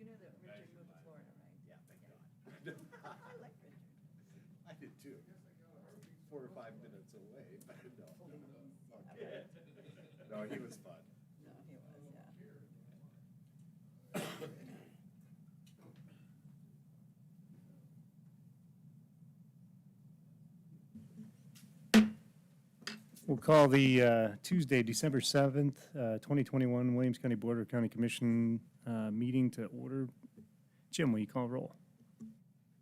You knew that Richard moved to Florida, right? Yeah, thank God. I like Richard. I did too. 4 or 5 minutes away, but no. Okay. No, he was fun. No, he was, yeah. We'll call the Tuesday, December 7th, 2021 Williams County Board of County Commission meeting to order. Jim, will you call roll?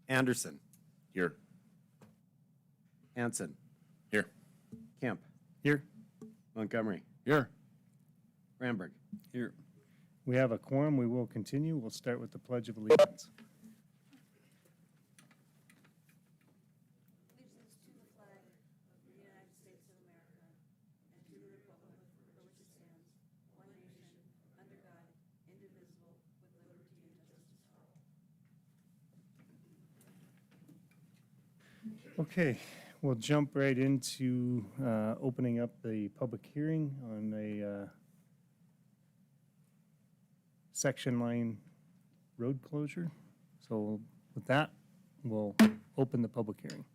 Anderson. Here. Hanson. Here. Kemp. Here. Montgomery. Here. Ramberg. Here. We have a quorum. We will continue. We'll start with the Pledge of Allegiance. Allegiance to the flag of the United States of America and to the republic for which it stands, one nation, under God, indivisible, with liberty and justice for all. Okay, we'll jump right into opening up the public hearing on a section line road closure. So with that, we'll open the public hearing.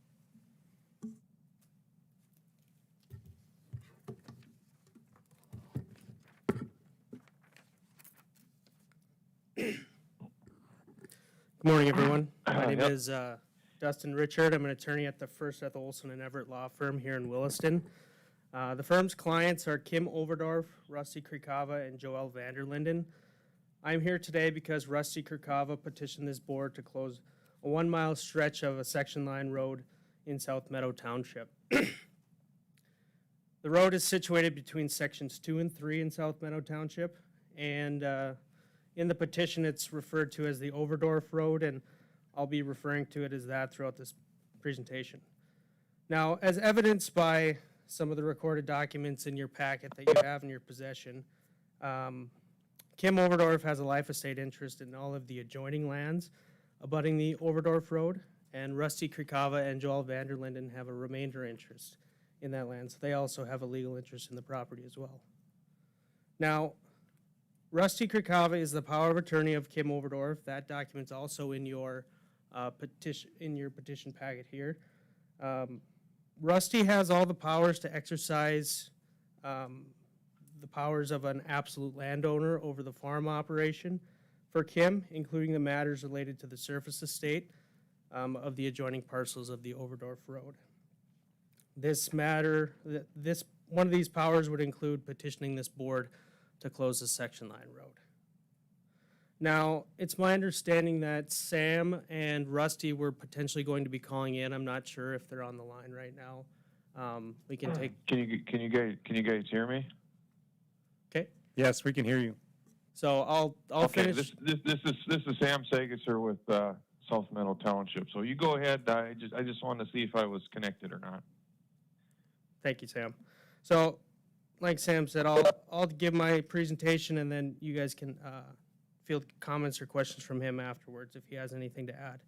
Good morning, everyone. My name is Dustin Richard. I'm an attorney at the First Ethel Olson and Everett Law Firm here in Williston. The firm's clients are Kim Overdorf, Rusty Krikava, and Joel Vanderlinden. I'm here today because Rusty Krikava petitioned this board to close a 1-mile stretch of a section line road in South Meadow Township. The road is situated between sections 2 and 3 in South Meadow Township, and in the petition, it's referred to as the Overdorf Road, and I'll be referring to it as that throughout this presentation. Now, as evidenced by some of the recorded documents in your packet that you have in your possession, Kim Overdorf has a life estate interest in all of the adjoining lands abutting the Overdorf Road, and Rusty Krikava and Joel Vanderlinden have a remainder interest in that land, so they also have a legal interest in the property as well. Now, Rusty Krikava is the power of attorney of Kim Overdorf. That document's also in your petition packet here. Rusty has all the powers to exercise the powers of an absolute landowner over the farm operation for Kim, including the matters related to the surface estate of the adjoining parcels of the Overdorf Road. One of these powers would include petitioning this board to close the section line road. Now, it's my understanding that Sam and Rusty were potentially going to be calling in. I'm not sure if they're on the line right now. We can take. Can you guys hear me? Okay. Yes, we can hear you. So I'll Okay. finish. This is Sam Sagisser with South Meadow Township. So you go ahead. I just wanted to see if I was connected or not. Thank you, Sam. So, like Sam said, I'll give my presentation, and then you guys can field comments or questions from him afterwards if he has anything to add.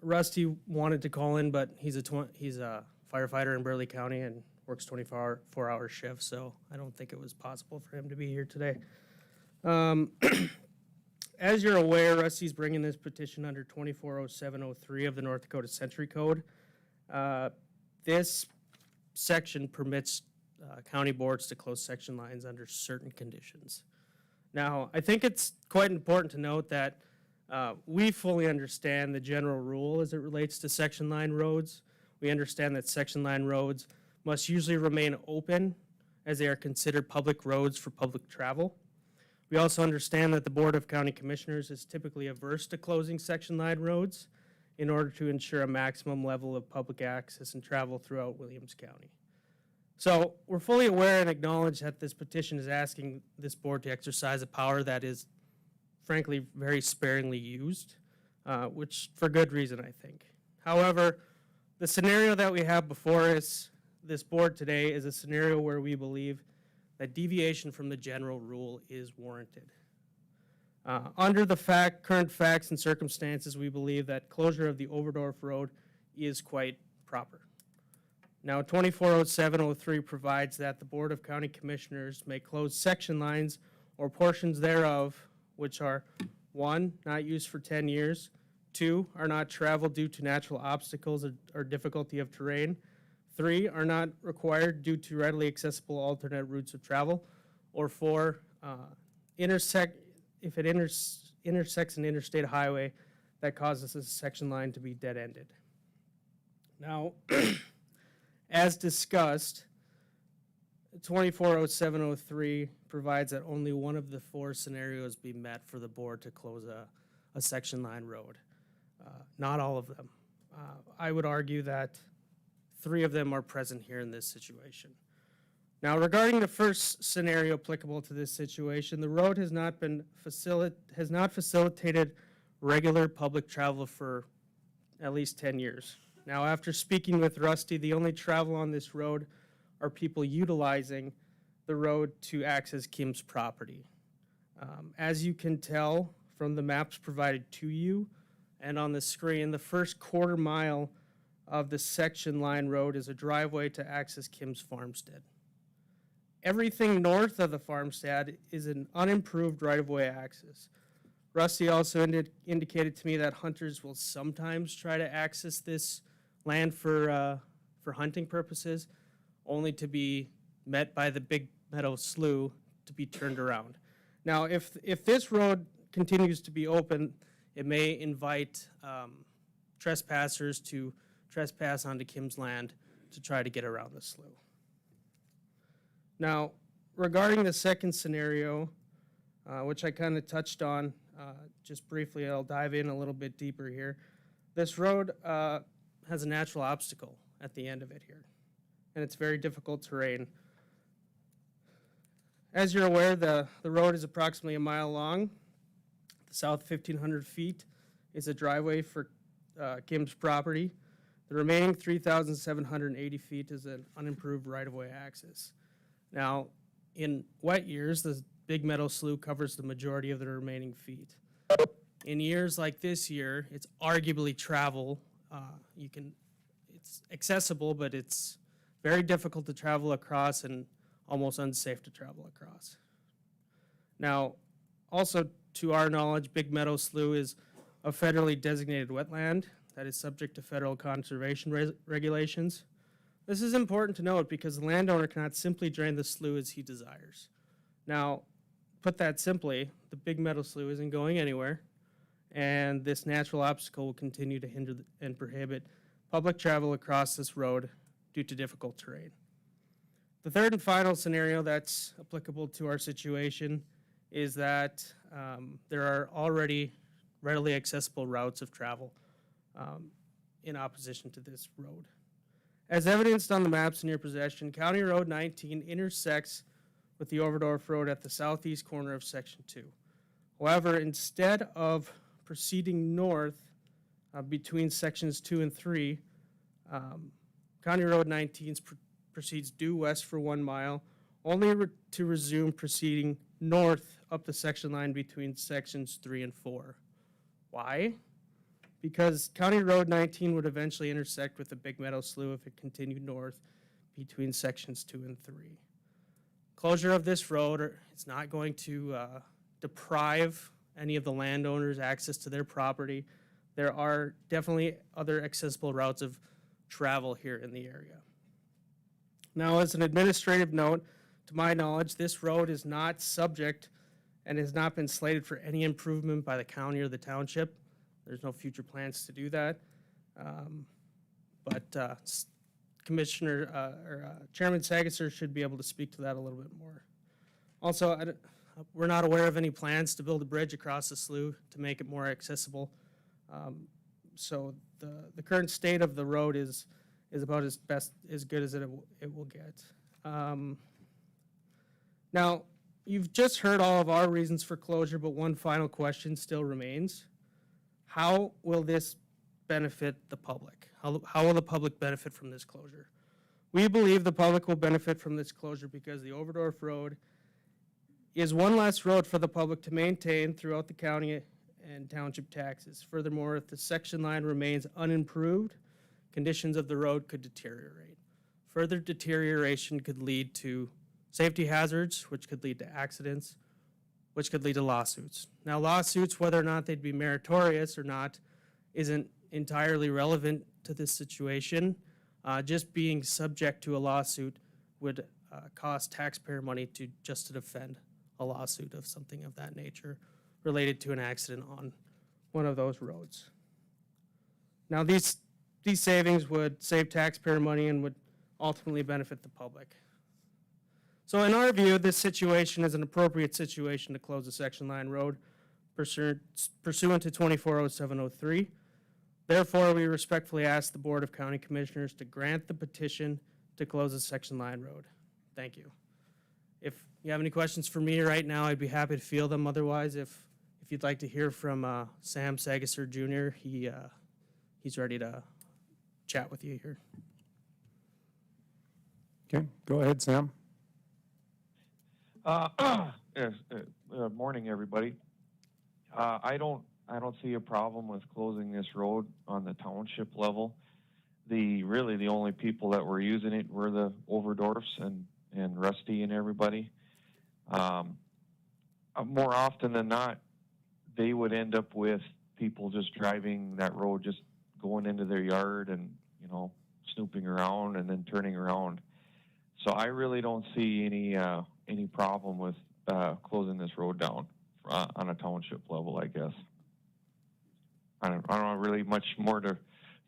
Rusty wanted to call in, but he's a firefighter in Burleigh County and works 24-hour shifts, so I don't think it was possible for him to be here today. As you're aware, Rusty's bringing this petition under 240703 of the North Dakota Century Code. This section permits county boards to close section lines under certain conditions. Now, I think it's quite important to note that we fully understand the general rule as it relates to section line roads. We understand that section line roads must usually remain open as they are considered public roads for public travel. We also understand that the Board of County Commissioners is typically averse to closing section line roads in order to ensure a maximum level of public access and travel throughout Williams County. So we're fully aware and acknowledge that this petition is asking this board to exercise a power that is frankly very sparingly used, which for good reason, I think. However, the scenario that we have before us, this board today, is a scenario where we believe that deviation from the general rule is warranted. Under the current facts and circumstances, we believe that closure of the Overdorf Road is quite proper. Now, 240703 provides that the Board of County Commissioners may close section lines or portions thereof which are 1, not used for 10 years, 2, are not traveled due to natural obstacles or difficulty of terrain, 3, are not required due to readily accessible alternate routes of travel, or 4, if it intersects an interstate highway that causes a section line to be dead-ended. Now, as discussed, 240703 provides that only one of the 4 scenarios be met for the board to close a section line road. Not all of them. I would argue that 3 of them are present here in this situation. Now, regarding the first scenario applicable to this situation, the road has not facilitated regular public travel for at least 10 years. Now, after speaking with Rusty, the only travel on this road are people utilizing the road to access Kim's property. As you can tell from the maps provided to you and on the screen, the first quarter mile of the section line road is a driveway to access Kim's farmstead. Everything north of the farmstead is an unimproved right-of-way access. Rusty also indicated to me that hunters will sometimes try to access this land for hunting purposes, only to be met by the Big Meadow Slough to be turned around. Now, if this road continues to be open, it may invite trespassers to trespass onto Kim's land to try to get around the slough. Now, regarding the second scenario, which I kind of touched on just briefly, I'll dive in a little bit deeper here. This road has a natural obstacle at the end of it here, and it's very difficult terrain. As you're aware, the road is approximately a mile long. The south 1,500 feet is a driveway for Kim's property. The remaining 3,780 feet is an unimproved right-of-way access. Now, in wet years, the Big Meadow Slough covers the majority of the remaining feet. In years like this year, it's arguably travel. It's accessible, but it's very difficult to travel across and almost unsafe to travel across. Now, also to our knowledge, Big Meadow Slough is a federally designated wetland that is subject to federal conservation regulations. This is important to note because the landowner cannot simply drain the slough as he desires. Now, put that simply, the Big Meadow Slough isn't going anywhere, and this natural obstacle will continue to hinder and prohibit public travel across this road due to difficult terrain. The third and final scenario that's applicable to our situation is that there are already readily accessible routes of travel in opposition to this road. As evidenced on the maps in your possession, County Road 19 intersects with the Overdorf Road at the southeast corner of Section 2. However, instead of proceeding north between Sections 2 and 3, County Road 19 proceeds due west for 1 mile, only to resume proceeding north up the section line between Sections 3 and 4. Why? Because County Road 19 would eventually intersect with the Big Meadow Slough if it continued north between Sections 2 and 3. Closure of this road is not going to deprive any of the landowners access to their property. There are definitely other accessible routes of travel here in the area. Now, as an administrative note, to my knowledge, this road is not subject and has not been slated for any improvement by the county or the township. There's no future plans to do that. But Chairman Sagasser should be able to speak to that a little bit more. Also, we're not aware of any plans to build a bridge across the slough to make it more accessible. So the current state of the road is about as good as it will get. Now, you've just heard all of our reasons for closure, but one final question still remains. How will this benefit the public? How will the public benefit from this closure? We believe the public will benefit from this closure because the Overdorf Road is one less road for the public to maintain throughout the county and township taxes. Furthermore, if the section line remains unimproved, conditions of the road could deteriorate. Further deterioration could lead to safety hazards, which could lead to accidents, which could lead to lawsuits. Now, lawsuits, whether or not they'd be meritorious or not, isn't entirely relevant to this situation. Just being subject to a lawsuit would cost taxpayer money to defend a lawsuit of something of that nature related to an accident on one of those roads. Now, these savings would save taxpayer money and would ultimately benefit the public. So in our view, this situation is an appropriate situation to close a section line road pursuant to 240703. Therefore, we respectfully ask the Board of County Commissioners to grant the petition to close a section line road. Thank you. If you have any questions for me right now, I'd be happy to field them. Otherwise, if you'd like to hear from Sam Sagasser Jr., he's ready to chat with you here. Okay, go ahead, Sam. Yes, morning, everybody. I don't see a problem with closing this road on the township level. Really the only people that were using it were the Overdorfs and Rusty and everybody. More often than not, they would end up with people just driving that road, just going into their yard and, you know, snooping around and then turning around. So I really don't see any problem with closing this road down on a township level, I guess. I don't have really much more to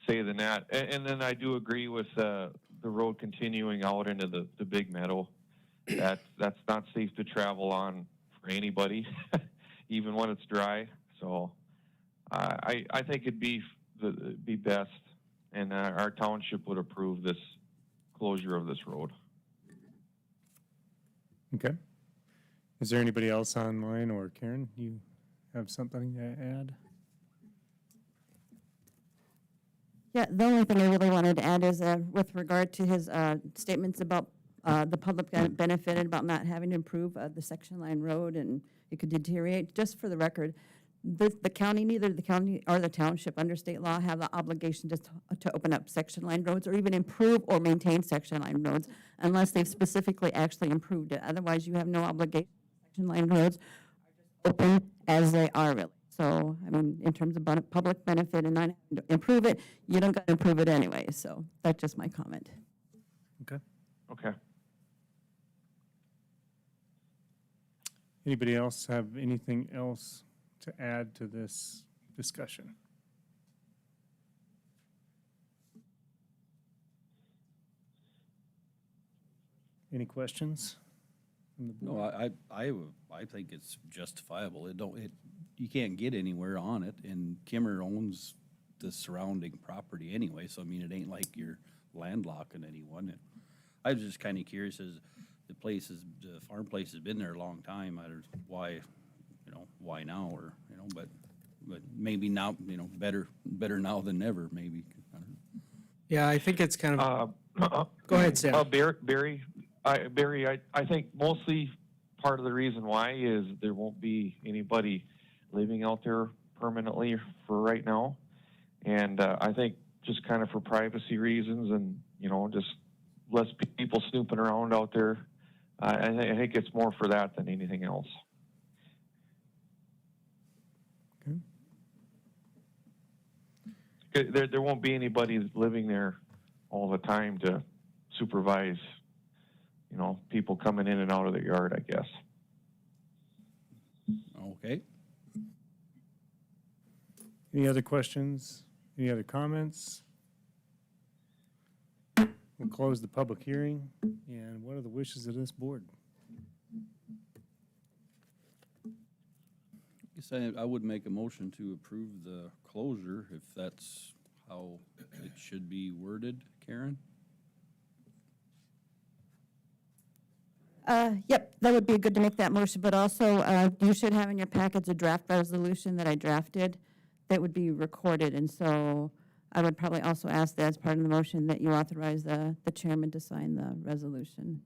say than that. And then I do agree with the road continuing out into the big meadow. That's not safe to travel on for anybody, even when it's dry. So I think it'd be best, and our township would approve this closure of this road. Okay. Is there anybody else online, or Karen, you have something to add? Yeah, the only thing I really wanted to add is with regard to his statements about the public benefited about not having to improve the section line road and it could deteriorate. Just for the record, the county, neither the county or the township under state law have the obligation to open up section line roads or even improve or maintain section line roads unless they've specifically actually improved it. Otherwise, you have no obligation. Section line roads are just open as they are, really. So, I mean, in terms of public benefit and not having to improve it, you don't got to improve it anyway. So that's just my comment. Okay. Okay. Anybody else have anything else to add to this discussion? Any questions from the board? No, I think it's justifiable. You can't get anywhere on it, and Kimmer owns the surrounding property anyway, so I mean, it ain't like you're landlocking anyone. I was just kind of curious, as the farm place has been there a long time, why now, or, but maybe now, better now than never, maybe. I don't know. Yeah, I think it's kind of, go ahead, Sam. Barry, I think mostly part of the reason why is there won't be anybody living out there permanently for right now. And I think just kind of for privacy reasons and, just less people snooping around out there. I think it's more for that than anything else. Okay. There won't be anybody living there all the time to supervise, people coming in and out of their yard, I guess. Okay. Any other questions? Any other comments? We'll close the public hearing. And what are the wishes of this board? I guess I would make a motion to approve the closure, if that's how it should be worded, Karen? Yep, that would be good to make that motion, but also you should have in your packets a draft resolution that I drafted that would be recorded, and so I would probably also ask that as part of the motion that you authorize the chairman to sign the resolution,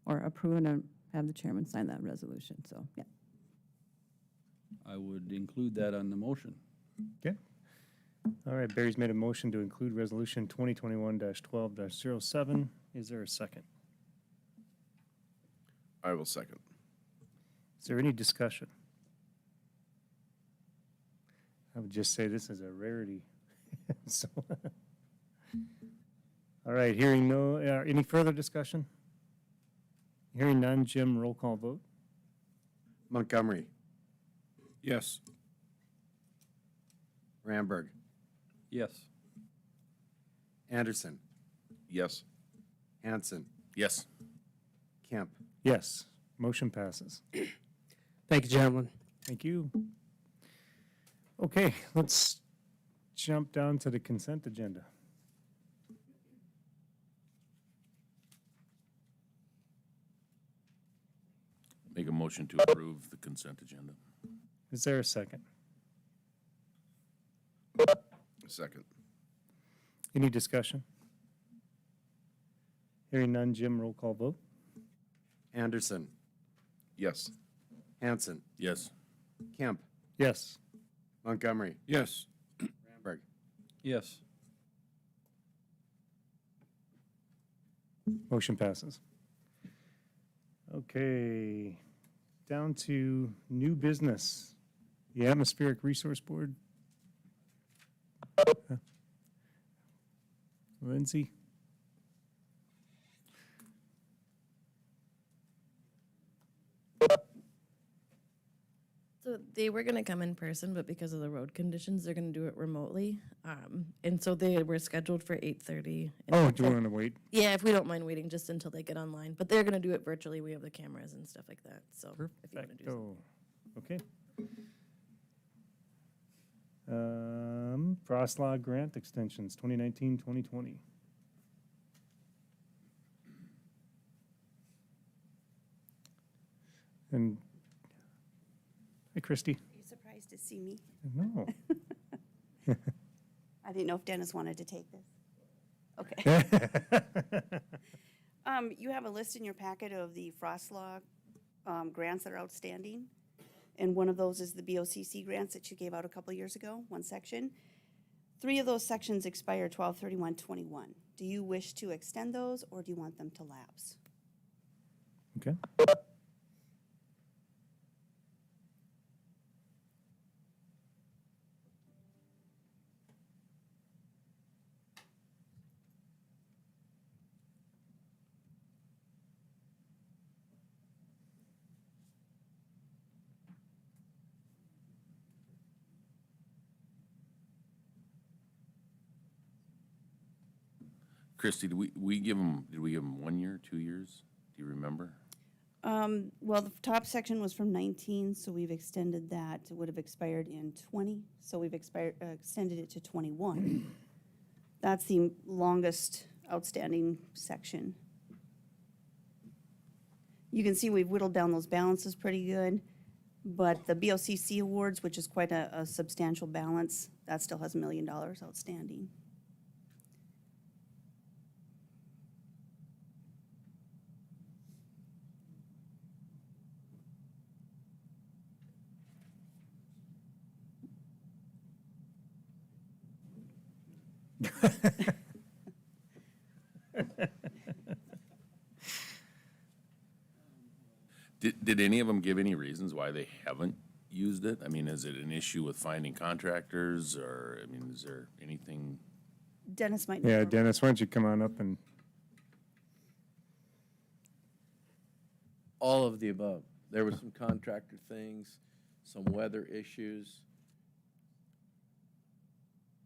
or approve and have the chairman sign that resolution, so, yeah. I would include that on the motion. Okay. All right, Barry's made a motion to include resolution 2021-12-07. Is there a second? I will second. Is there any discussion? I would just say this is a rarity. So, all right, hearing no, any further discussion? Hearing none, Jim, roll call vote. Montgomery, Yes. Ramberg, Yes. Anderson, Yes. Hanson, Yes. Kemp. Yes, motion passes. Thank you, gentlemen. Thank you. Okay, let's jump down to the consent agenda. Make a motion to approve the consent agenda. Is there a second? Second. Any discussion? Hearing none, Jim, roll call vote. Anderson, Yes. Hanson, Yes. Kemp, Yes. Montgomery, Yes. Ramberg. Yes. Motion passes. Okay, down to new business. The Atmospheric Resource Board. Lindsay? So they were gonna come in person, but because of the road conditions, they're gonna do it remotely. And so they were scheduled for 8:30. Oh, do you want to wait? Yeah, if we don't mind waiting just until they get online, but they're gonna do it virtually. We have the cameras and stuff like that, so if you wanna do something. Perfecto. Okay. Frost Law Grant Extensions, 2019, 2020. And, hey, Christie. Are you surprised to see me? No. I didn't know if Dennis wanted to take this. Okay. You have a list in your packet of the Frost Law grants that are outstanding. And one of those is the BOCC grants that you gave out a couple years ago, one section. 3 of those sections expire 12/31/21. Do you wish to extend those, or do you want them to lapse? Okay. Christie, did we give them 1 year, 2 years? Do you remember? Well, the top section was from 19, so we've extended that. It would have expired in 20, so we've extended it to 21. That's the longest outstanding section. You can see we've whittled down those balances pretty good, but the BOCC awards, which is quite a substantial balance, that still has $1 million outstanding. Did any of them give any reasons why they haven't used it? I mean, is it an issue with finding contractors, or, I mean, is there anything? Dennis might know. Yeah, more. Dennis, why don't you come on up and, All of the above. There were some contractor things, some weather issues.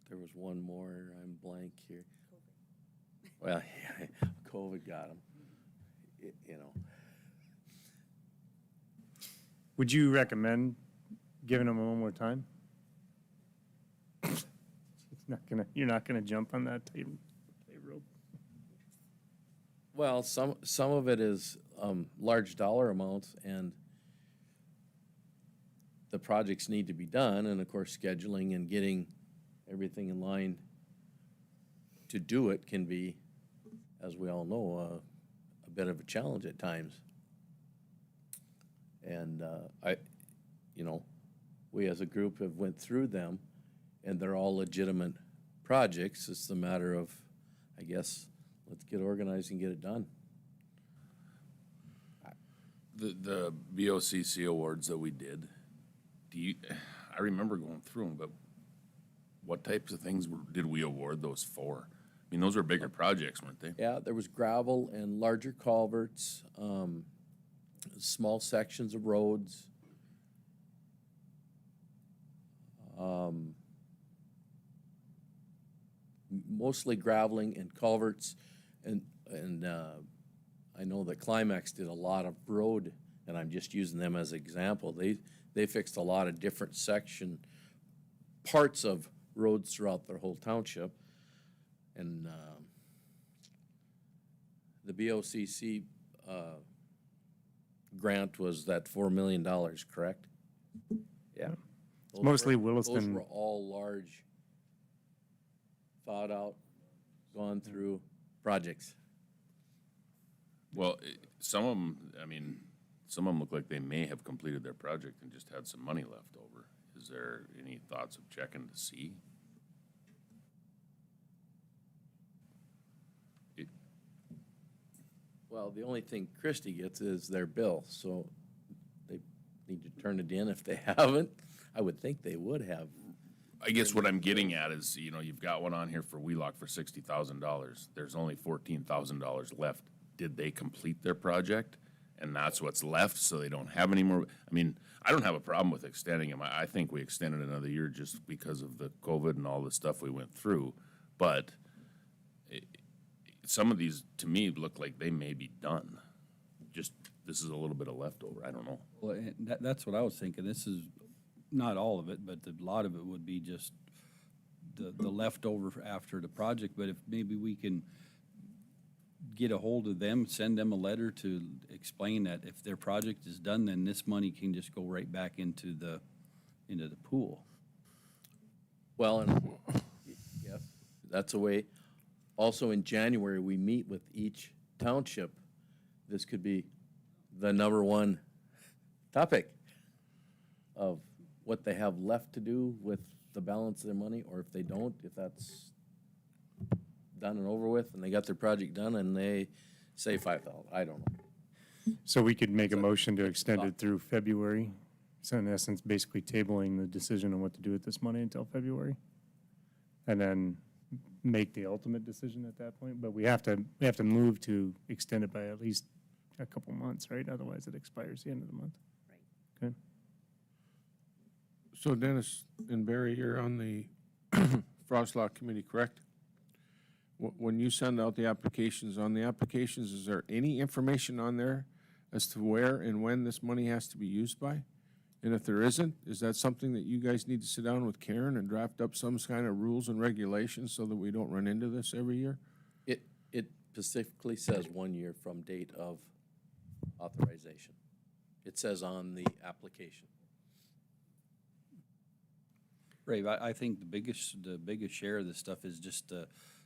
There was one more, I'm blank here. Well, yeah, COVID got them, you know. would you recommend giving them one more time? You're not gonna jump on that tightrope? Well, some of it is large dollar amounts, and the projects need to be done, and of course, scheduling and getting everything in line to do it can be, as we all know, a bit of a challenge at times. And we as a group have went through them, and they're all legitimate projects. It's a matter of, I guess, let's get organized and get it done. The BOCC awards that we did, I remember going through them, but what types of things did we award those for? I mean, those were bigger projects, weren't they? Yeah, there was gravel and larger culverts, small sections of roads. Mostly graveling and culverts, and I know that Climax did a lot of road, and I'm just using them as an example. They fixed a lot of different parts of roads throughout their whole township, and the BOCC grant was that $4 million, correct? Yeah. It's mostly Those Williston. were all large, thought out, gone through projects. Well, some of them, I mean, some of them look like they may have completed their project and just had some money left over. Is there any thoughts of checking to see? Well, the only thing Christie gets is their bill, so they need to turn it in if they haven't. I would think they would have. I guess what I'm getting at is, you know, you've got one on here for Wheelock for $60,000. There's only $14,000 left. Did they complete their project? And that's what's left, so they don't have any more. I mean, I don't have a problem with extending them. I think we extended another year just because of the COVID and all the stuff we went through. But some of these, to me, look like they may be done. Just, this is a little bit of leftover. I don't know. Well, and that's what I was thinking. This is not all of it, but a lot of it would be just the leftover after the project. But if maybe we can get a hold of them, send them a letter to explain that if their project is done, then this money can just go right back into the pool. Well, and yes, that's a way. Also, in January, we meet with each township. This could be the number one topic of what they have left to do with the balance of their money, or if they don't, if that's done and over with, and they got their project done, and they say 5,000. I don't know. So we could make a motion to extend it through February. So in essence, basically tabling the decision on what to do with this money until February. And then make the ultimate decision at that point. But we have to move to extend it by at least a couple months, right? Otherwise it expires the end of the month. Right. Okay. So Dennis and Barry, you're on the Frost Law Committee, correct? When you send out the applications, is there any information on there as to where and when this money has to be used by? And if there isn't, is that something that you guys need to sit down with Karen and draft up some kind of rules and regulations so that we don't run into this every year? It specifically says 1 year from date of authorization. It says on the application. Ray, I think the biggest share of this stuff is just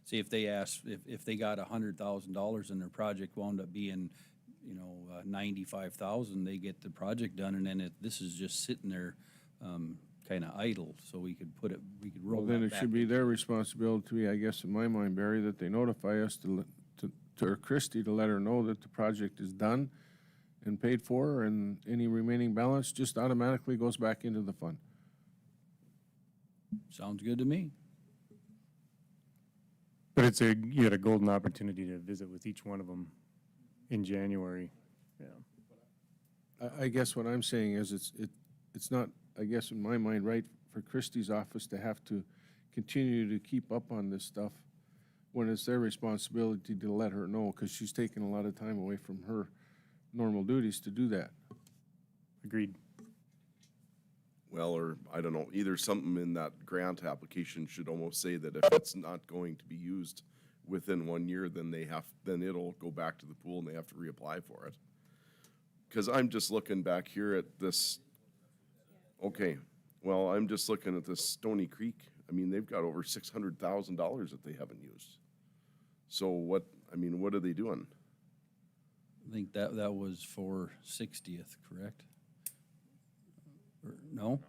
see if they if they got $100,000 and their project wound up being, 95,000, they get the project done, and then this is just sitting there, kind of idle. So we could roll Well, that then it back should be into- their responsibility, I guess, in my mind, Barry, that they notify us or Christie to let her know that the project is done and paid for, and any remaining balance just automatically goes back into the fund. Sounds good to me. But you had a golden opportunity to visit with each one of them in January. Yeah. I guess what I'm saying is it's not, I guess in my mind, right for Christie's office to have to continue to keep up on this stuff when it's their responsibility to let her know, because she's taking a lot of time away from her normal duties to do that. Agreed. Well, or I don't know, either something in that grant application should almost say that if it's not going to be used within 1 year, then it'll go back to the pool and they have to reapply for it. Because I'm just looking back here at this, okay, well, I'm just looking at this Stony Creek. I mean, they've got over $600,000 that they haven't used. So what are they doing? I think that was for 60th, correct? Or, no?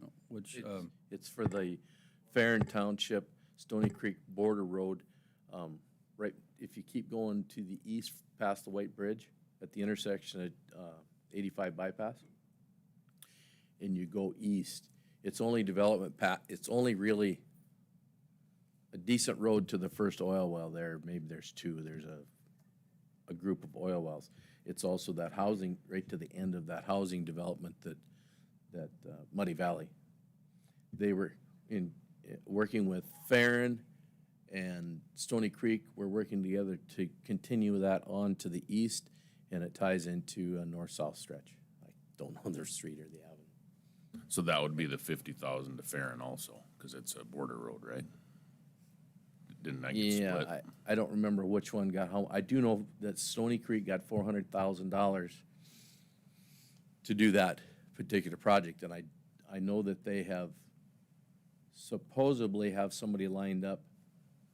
No, which, It's for the Farron Township, Stony Creek Border Road, right, if you keep going to the east past the White Bridge, at the intersection of 85 bypass, and you go east, it's only development it's only really a decent road to the first oil well there. Maybe there's two. There's a group of oil wells. It's also that housing, right to the end of that housing development that Muddy Valley. They were working with Farron and Stony Creek. We're working together to continue that on to the east, and it ties into a north-south stretch. I don't know their street or the avenue. So that would be the 50,000 to Farron also, because it's a border road, right? Didn't that get split? Yeah, I don't remember which one got how. I do know that Stony Creek got $400,000 to do that particular project, and I know that they have supposedly have somebody lined up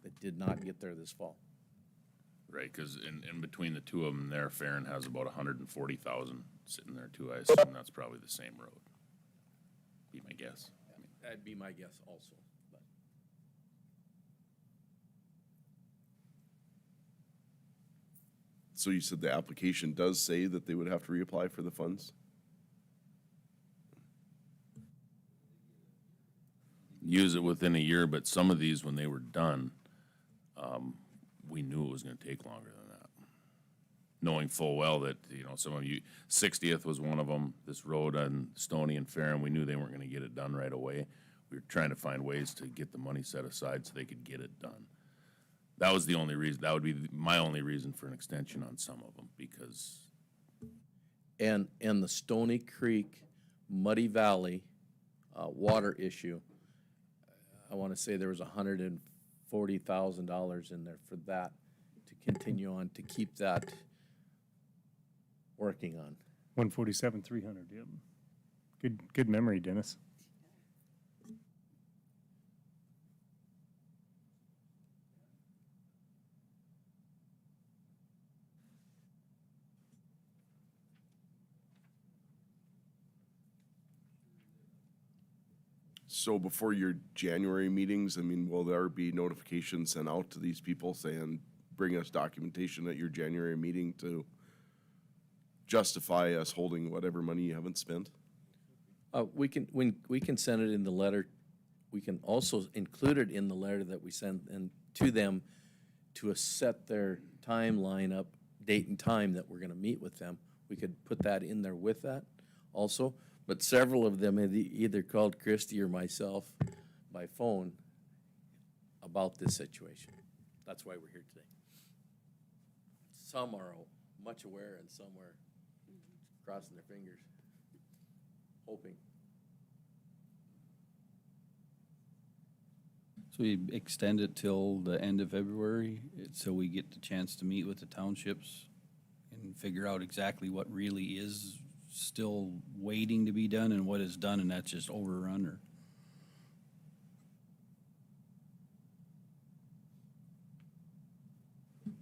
that did not get there this fall. Right, because in between the two of them there, Farron has about 140,000 sitting there too. I assume that's probably the same road. Be my guess. That'd be my guess also. But So you said the application does say that they would have to reapply for the funds? Use it within a year, but some of these, when they were done, we knew it was gonna take longer than that. Knowing full well that, some of you, 60th was one of them, this road on Stony and Farron, we knew they weren't gonna get it done right away. We were trying to find ways to get the money set aside so they could get it done. That was the only reason, that would be my only reason for an extension on some of them, because and the Stony Creek, Muddy Valley water issue, I want to say there was $140,000 in there for that to continue on, to keep that working on. 147, 300, yep. Good memory, Dennis. So before your January meetings, I mean, will there be notifications sent out to these people saying, bring us documentation at your January meeting to justify us holding whatever money you haven't spent? We can send it in the letter. We can also include it in the letter that we send and to them to set their timeline up, date and time that we're going to meet with them. We could put that in there with that also. But several of them have either called Christie or myself by phone about this situation. That's why we're here today. Some are much aware and some are crossing their fingers, hoping. So we extend it till the end of February, so we get the chance to meet with the townships and figure out exactly what really is still waiting to be done and what is done, and that's just overrun, or?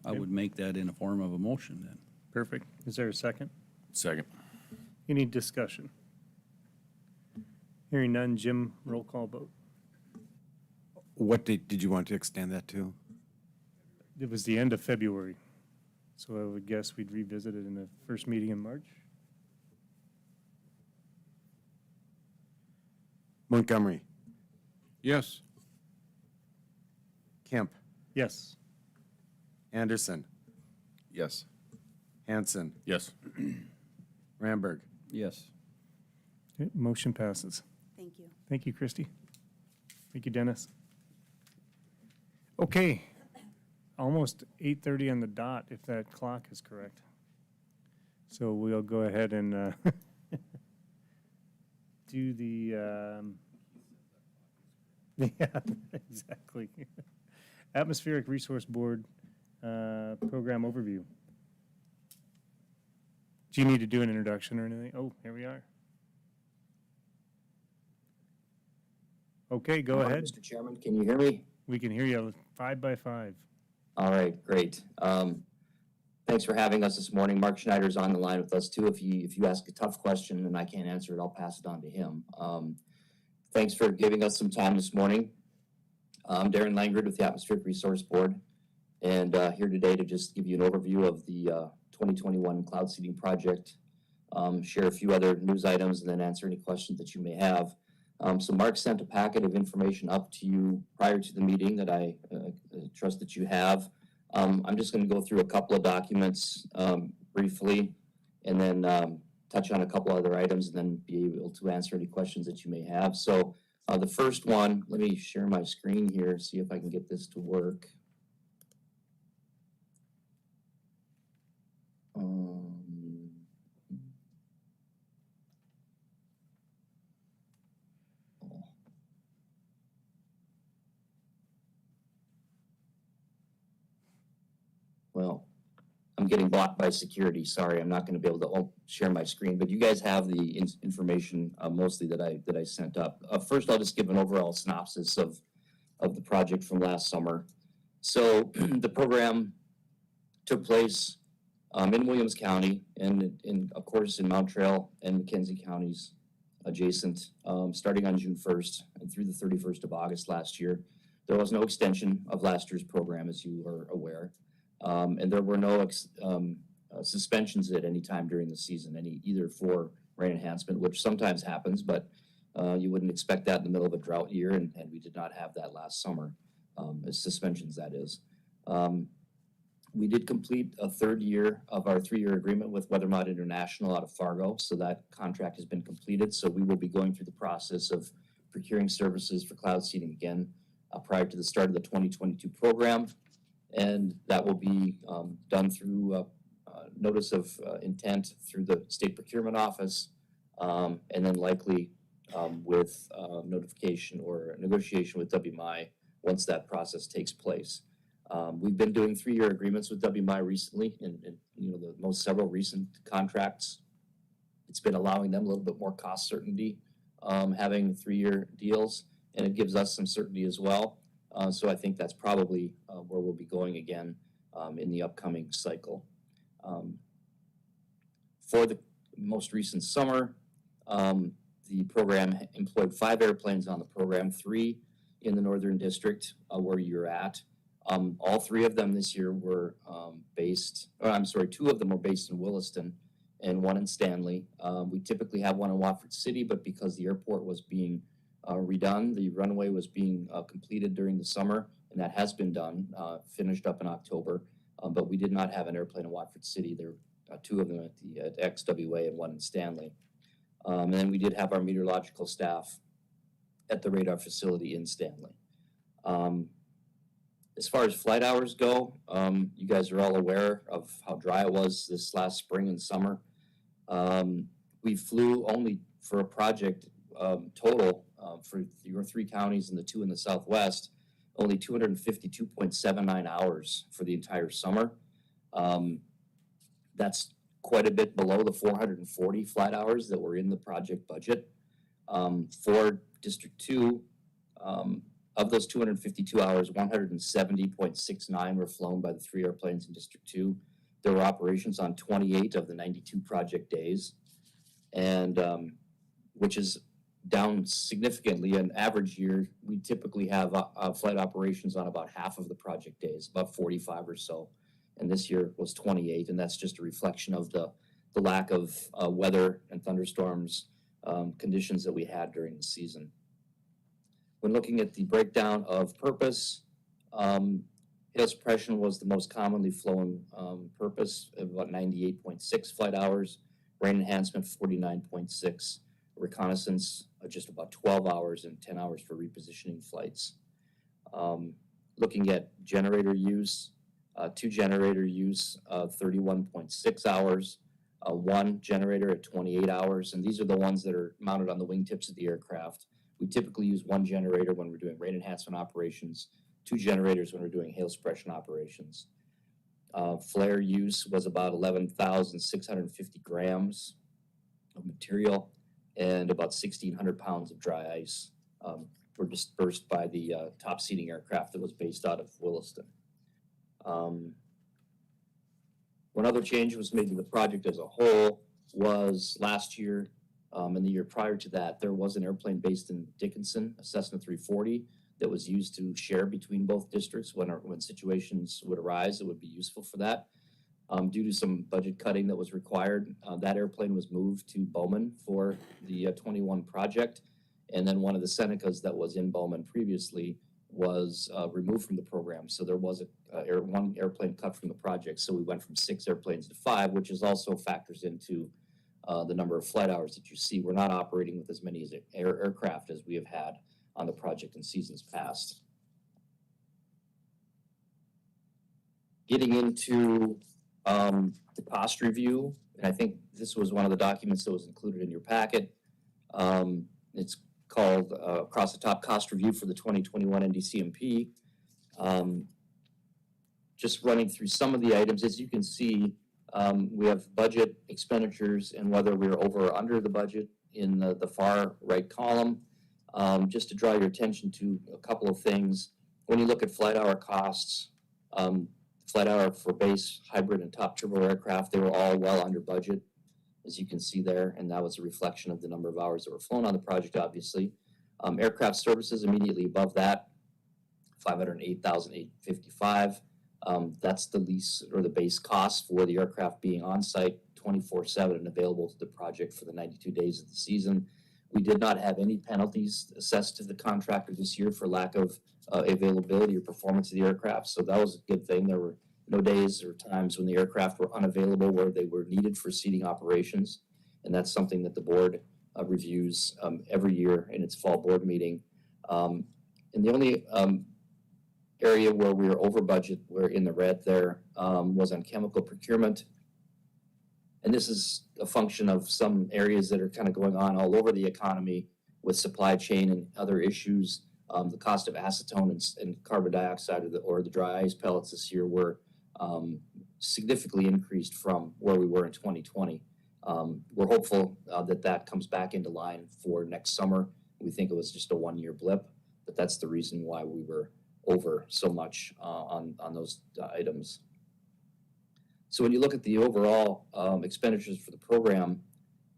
I would make that in a form of a motion then. Perfect. Is there a second? second. Any discussion? Hearing none, Jim, roll call vote. What date did you want to extend that to? It was the end of February, so I would guess we'd revisit it in the first meeting in March. Montgomery, Yes. Kemp, Yes. Anderson, Yes. Hanson, Yes. Ramberg. Yes. Okay, motion passes. Thank you. Thank you, Christie. Thank you, Dennis. Okay, almost 8:30 on the dot, if that clock is correct. So we'll go ahead and do the, yeah, exactly. Atmospheric Resource Board Program Overview. Do you need to do an introduction or anything? Oh, here we are. Okay, go Hi, ahead. Mr. Chairman, can you hear me? We can hear you 5 by 5. All right, great. Thanks for having us this morning. Mark Schneider's on the line with us too. If you ask a tough question and I can't answer it, I'll pass it on to him. Thanks for giving us some time this morning. I'm Darren Langrid with the Atmospheric Resource Board, and here today to just give you an overview of the 2021 cloud seeding project, share a few other news items, and then answer any questions that you may have. So Mark sent a packet of information up to you prior to the meeting that I trust that you have. I'm just going to go through a couple of documents briefly, and then touch on a couple other items, and then be able to answer any questions that you may have. So the first one, let me share my screen here, see if I can get this to work. Well, I'm getting blocked by security. Sorry, I'm not going to be able to share my screen, but you guys have the information mostly that I sent up. First, I'll just give an overall synopsis of the project from last summer. So the program took place in Williams County and of course in Mount Trail and McKenzie counties adjacent, starting on June 1st and through the 31st of August last year. There was no extension of last year's program, as you are aware. And there were no suspensions at any time during the season, either for rain enhancement, which sometimes happens, but you wouldn't expect that in the middle of a drought year, and we did not have that last summer, as suspensions, that is. We did complete a third year of our 3-year agreement with WeatherMod International out of Fargo, so that contract has been completed. So we will be going through the process of procuring services for cloud seeding again prior to the start of the 2022 program. And that will be done through notice of intent through the state procurement office, and then likely with notification or negotiation with WMI once that process takes place. We've been doing 3-year agreements with WMI recently, and the most several recent contracts. It's been allowing them a little bit more cost certainty, having 3-year deals, and it gives us some certainty as well. So I think that's probably where we'll be going again in the upcoming cycle. For the most recent summer, the program employed 5 airplanes on the program, 3 in the Northern District where you're at. All 3 of them this year were 2 of them were based in Williston and 1 in Stanley. We typically have 1 in Watford City, but because the airport was being redone, the runway was being completed during the summer, and that has been done, finished up in October. But we did not have an airplane in Watford City. There were 2 of them at XWA and 1 in Stanley. And then we did have our meteorological staff at the radar facility in Stanley. As far as flight hours go, you guys are all aware of how dry it was this last spring and summer. We flew only for a project total for your 3 counties and the 2 in the Southwest, only 252.79 hours for the entire summer. That's quite a bit below the 440 flight hours that were in the project budget. For District 2, of those 252 hours, 170.69 were flown by the 3 airplanes in District 2. There were operations on 28 of the 92 project days, and which is down significantly. An average year, we typically have flight operations on about half of the project days, about 45 or so. And this year was 28, and that's just a reflection of the lack of weather and thunderstorms conditions that we had during the season. When looking at the breakdown of purpose, hail suppression was the most commonly flown purpose, about 98.6 flight hours, rain enhancement 49.6, reconnaissance just about 12 hours, and 10 hours for repositioning flights. Looking at generator use, 2 generator use of 31.6 hours, 1 generator at 28 hours, and these are the ones that are mounted on the wingtips of the aircraft. We typically use 1 generator when we're doing rain enhancement operations, 2 generators when we're doing hail suppression operations. Flare use was about 11,650 grams of material, and about 1,600 pounds of dry ice were dispersed by the top seating aircraft that was based out of Williston. One other change was made to the project as a whole was last year and the year prior to that, there was an airplane based in Dickinson, a Cessna 340, that was used to share between both districts when situations would arise. It would be useful for that. Due to some budget cutting that was required, that airplane was moved to Bowman for the 21 project. And then one of the Senecas that was in Bowman previously was removed from the program. So there was one airplane cut from the project. So we went from 6 airplanes to 5, which is also factors into the number of flight hours that you see. We're not operating with as many aircraft as we have had on the project in seasons past. Getting into the cost review, and I think this was one of the documents that was included in your packet. It's called Across the Top Cost Review for the 2021 NDCMP. Just running through some of the items, as you can see, we have budget expenditures and whether we're over or under the budget in the far right column. Just to draw your attention to a couple of things. When you look at flight hour costs, flight hour for base, hybrid, and top turbo aircraft, they were all well under budget, as you can see there, and that was a reflection of the number of hours that were flown on the project, obviously. Aircraft services immediately above that, $508,855. That's the lease or the base cost for the aircraft being on site 24/7 and available to the project for the 92 days of the season. We did not have any penalties assessed to the contractor this year for lack of availability or performance of the aircraft, so that was a good thing. There were no days or times when the aircraft were unavailable where they were needed for seating operations, and that's something that the board reviews every year in its fall board meeting. And the only area where we were over budget, we're in the red there, was on chemical procurement. And this is a function of some areas that are kind of going on all over the economy with supply chain and other issues. The cost of acetone and carbon dioxide or the dry ice pellets this year were significantly increased from where we were in 2020. We're hopeful that comes back into line for next summer. We think it was just a one-year blip, but that's the reason why we were over so much on those items. So when you look at the overall expenditures for the program,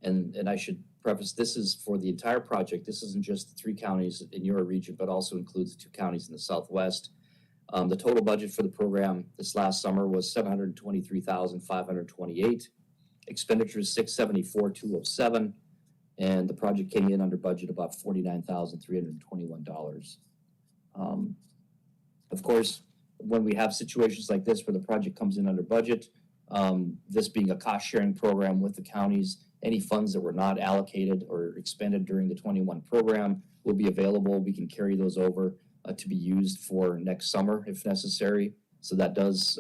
and I should preface, this is for the entire project. This isn't just the 3 counties in your region, but also includes the 2 counties in the Southwest. The total budget for the program this last summer was $723,528. Expenditures $674,207, and the project came in under budget about $49,321. Of course, when we have situations like this where the project comes in under budget, this being a cost-sharing program with the counties, any funds that were not allocated or expended during the 21 program will be available. We can carry those over to be used for next summer if necessary. So that does,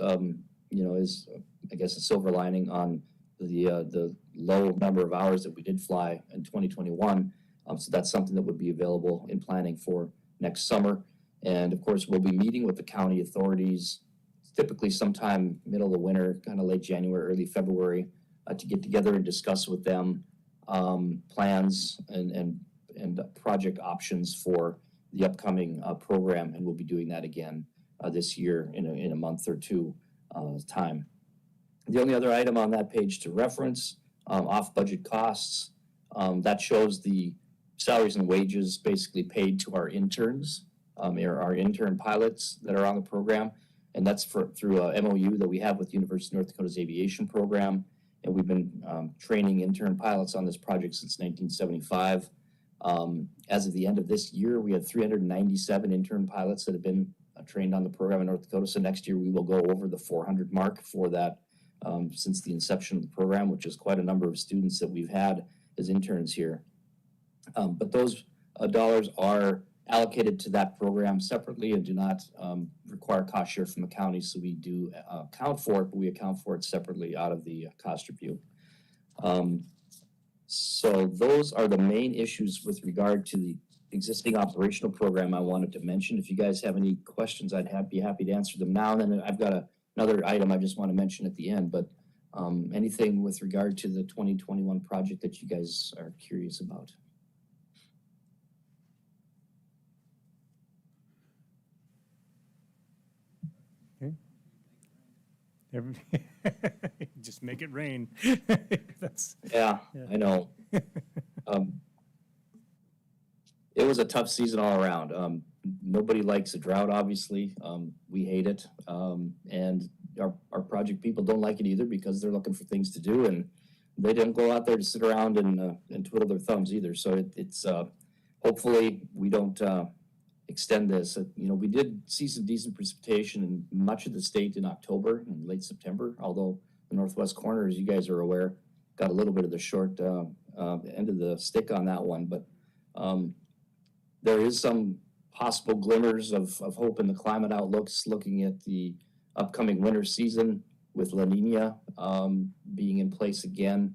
is, I guess, a silver lining on the low number of hours that we did fly in 2021. So that's something that would be available in planning for next summer. And of course, we'll be meeting with the county authorities typically sometime middle of the winter, kind of late January, early February, to get together and discuss with them plans and project options for the upcoming program. And we'll be doing that again this year in a month or two time. The only other item on that page to reference, off-budget costs, that shows the salaries and wages basically paid to our interns, our intern pilots that are on the program. And that's through a MOU that we have with University of North Dakota's aviation program. And we've been training intern pilots on this project since 1975. As of the end of this year, we had 397 intern pilots that have been trained on the program in North Dakota. So next year we will go over the 400 mark for that since the inception of the program, which is quite a number of students that we've had as interns here. But those dollars are allocated to that program separately and do not require cost share from the county. So we do account for it, but we account for it separately out of the cost review. So those are the main issues with regard to the existing operational program I wanted to mention. If you guys have any questions, I'd be happy to answer them now. And then I've got another item I just want to mention at the end, but anything with regard to the 2021 project that you guys are curious about? Just make it rain. That's, yeah, I know. It was a tough season all around. Nobody likes a drought, obviously. We hate it. And our project people don't like it either because they're looking for things to do, and they didn't go out there to sit around and twiddle their thumbs either. So it's hopefully we don't extend this. You know, we did see some decent precipitation in much of the state in October and late September, although the northwest corner, as you guys are aware, got a little bit of the short end of the stick on that one. But there is some possible glimmers of hope in the climate outlooks, looking at the upcoming winter season with La Nina being in place again,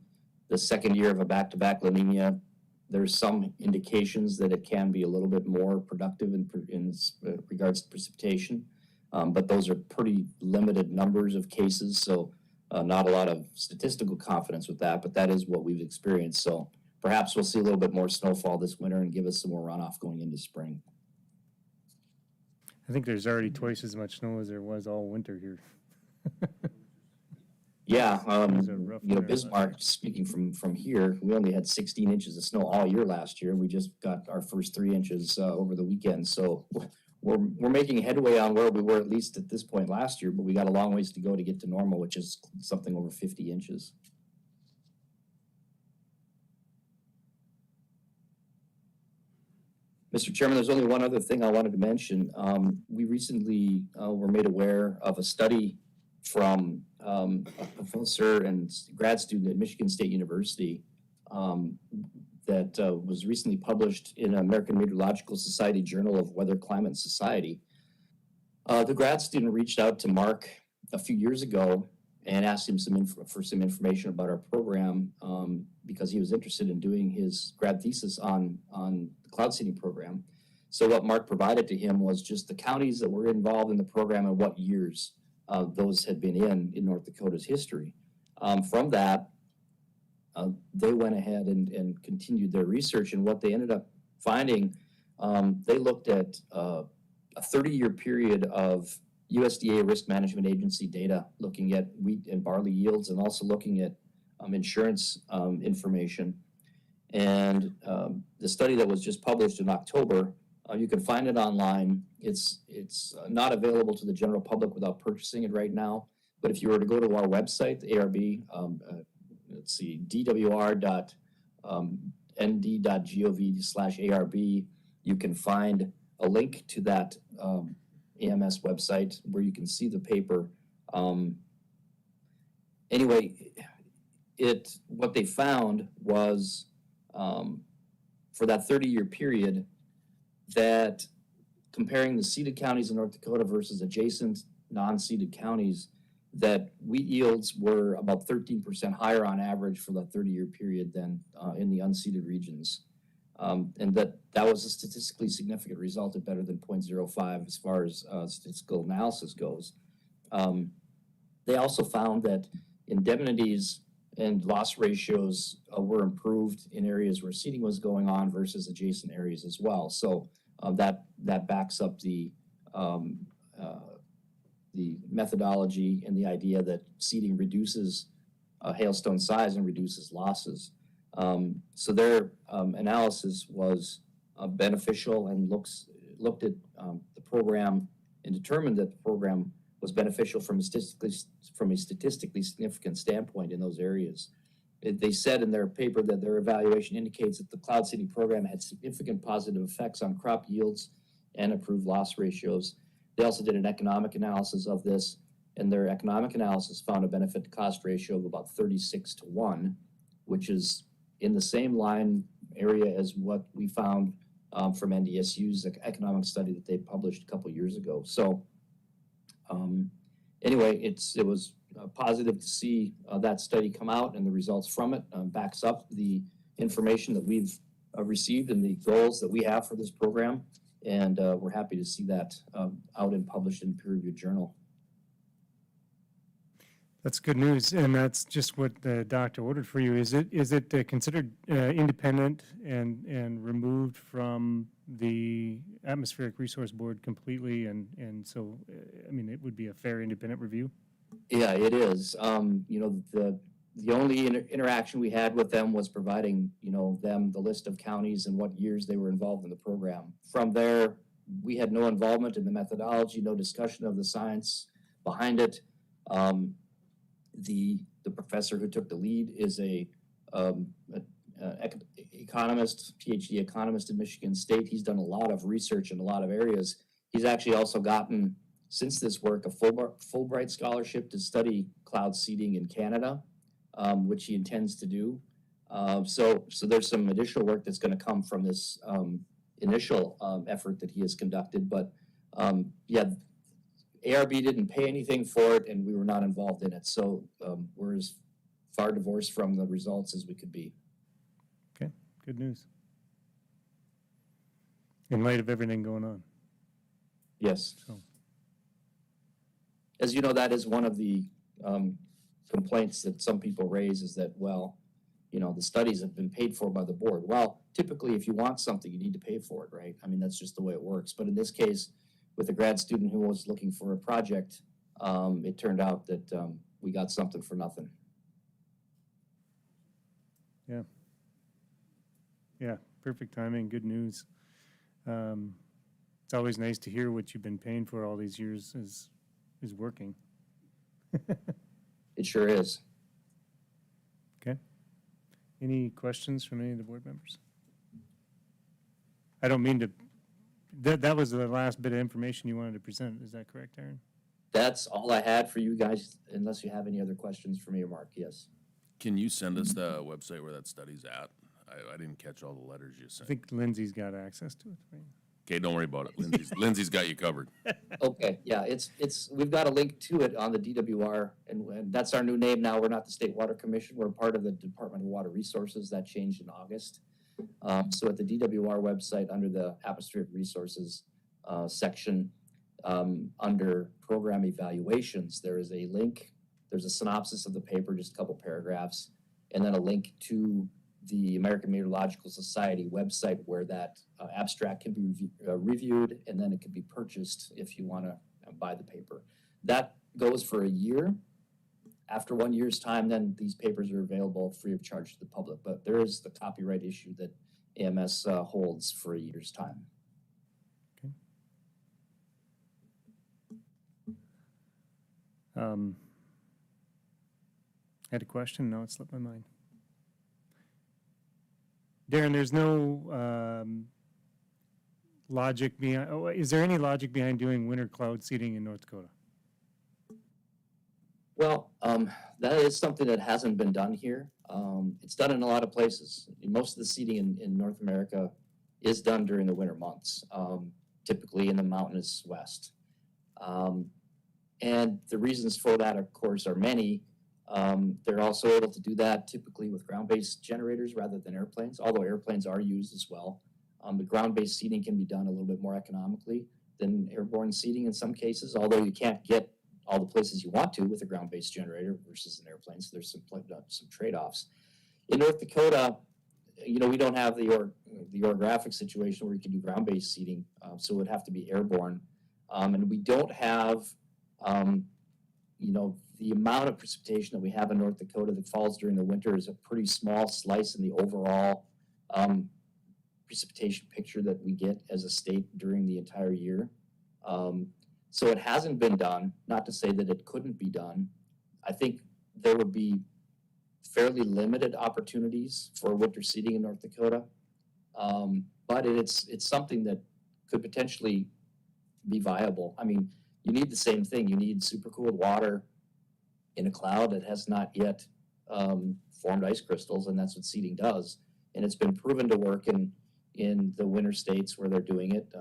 the second year of a back-to-back La Nina. There's some indications that it can be a little bit more productive in regards to precipitation, but those are pretty limited numbers of cases, so not a lot of statistical confidence with that, but that is what we've experienced. So perhaps we'll see a little bit more snowfall this winter and give us some more runoff going into spring. I think there's already twice as much snow as there was all winter here. Yeah, was a rough you know, winter last Bismarck, speaking from here, we only had 16 inches of snow all year last year. We just got our first 3 inches over the weekend. So we're making headway on where we were at least at this point last year, but we got a long ways to go to get to normal, which is something over 50 inches. Mr. Chairman, there's only one other thing I wanted to mention. We recently were made aware of a study from a professor and grad student at Michigan State University that was recently published in American Meteorological Society Journal of Weather, Climate, and Society. The grad student reached out to Mark a few years ago and asked him for some information about our program because he was interested in doing his grad thesis on the cloud seeding program. So what Mark provided to him was just the counties that were involved in the program and what years those had been in North Dakota's history. From that, they went ahead and continued their research, and what they ended up finding, they looked at a 30-year period of USDA Risk Management Agency data, looking at wheat and barley yields, and also looking at insurance information. And the study that was just published in October, you can find it online. It's not available to the general public without purchasing it right now. But if you were to go to our website, the ARB, let's see, dwr.nd.gov/ARB, you can find a link to that AMS website where you can see the paper. Anyway, what they found was for that 30-year period, that comparing the seeded counties in North Dakota versus adjacent non-seeded counties, that wheat yields were about 13% higher on average for that 30-year period than in the unseeded regions. And that was a statistically significant result at better than 0.05 as far as statistical analysis goes. They also found that indemnities and loss ratios were improved in areas where seeding was going on versus adjacent areas as well. So that backs up the methodology and the idea that seeding reduces hailstone size and reduces losses. So their analysis was beneficial and looked at the program and determined that the program was beneficial from a statistically significant standpoint in those areas. They said in their paper that their evaluation indicates that the cloud seeding program had significant positive effects on crop yields and improved loss ratios. They also did an economic analysis of this, and their economic analysis found a benefit to cost ratio of about 36-1, which is in the same line area as what we found from NDSU's economic study that they published a couple years ago. So anyway, it was positive to see that study come out, and the results from it backs up the information that we've received and the goals that we have for this program. And we're happy to see that out and published in a peer-reviewed journal. That's good news, and that's just what the doctor ordered for you. Is it considered independent and removed from the Atmospheric Resource Board completely? And so, I mean, it would be a fair independent review? Yeah, it is. You know, the only interaction we had with them was providing, you know, them the list of counties and what years they were involved in the program. From there, we had no involvement in the methodology, no discussion of the science behind it. The professor who took the lead is economist, PhD economist in Michigan State. He's done a lot of research in a lot of areas. He's actually also gotten, since this work, a Fulbright scholarship to study cloud seeding in Canada, which he intends to do. So there's some additional work that's going to come from this initial effort that he has conducted. But yeah, ARB didn't pay anything for it, and we were not involved in it. So we're as far divorced from the results as we could be. Okay, good news. In light of everything going on. Yes. So. As you know, that is one of the complaints that some people raise is that, well, you know, the studies have been paid for by the board. Well, typically, if you want something, you need to pay for it, right? I mean, that's just the way it works. But in this case, with a grad student who was looking for a project, it turned out that we got something for nothing. Yeah. Yeah, perfect timing, good news. It's always nice to hear what you've been paying for all these years is working. It sure is. Okay. Any questions from any of the board members? I don't mean to, that was the last bit of information you wanted to present. Is that correct, Aaron? That's all I had for you guys, unless you have any other questions for me or Mark. Yes. Can you send us the website where that study's at? I didn't catch all the letters you I sent. think Lindsay's got access to it, right? Okay, don't worry about it. Lindsay's got you covered. Okay, yeah, we've got a link to it on the DWR, and that's our new name now. We're not the State Water Commission. We're part of the Department of Water Resources. That changed in August. So at the DWR website, under the Atmospheric Resources section, under Program Evaluations, there is a link. There's a synopsis of the paper, just a couple paragraphs, and then a link to the American Meteorological Society website where that abstract can be reviewed, and then it can be purchased if you want to buy the paper. That goes for a year. After 1 year's time, then these papers are available free of charge to the public. But there is the copyright issue that AMS holds for a year's time. Okay. I had a question, now it slipped my mind. Darren, there's no logic behind, is there any logic behind doing winter cloud seeding in North Dakota? Well, that is something that hasn't been done here. It's done in a lot of places. Most of the seeding in North America is done during the winter months, typically in the mountainous west. And the reasons for that, of course, are many. They're also able to do that typically with ground-based generators rather than airplanes, although airplanes are used as well. The ground-based seeding can be done a little bit more economically than airborne seeding in some cases, although you can't get all the places you want to with a ground-based generator versus an airplane, so there's some trade-offs. In North Dakota, you know, we don't have the orographic situation where you can do ground-based seeding, so it would have to be airborne. And we don't have, you know, the amount of precipitation that we have in North Dakota that falls during the winter is a pretty small slice in the overall precipitation picture that we get as a state during the entire year. So it hasn't been done, not to say that it couldn't be done. I think there would be fairly limited opportunities for winter seeding in North Dakota. But it's something that could potentially be viable. I mean, you need the same thing. You need supercooled water in a cloud that has not yet formed ice crystals, and that's what seeding does. And it's been proven to work in the winter states where they're doing it.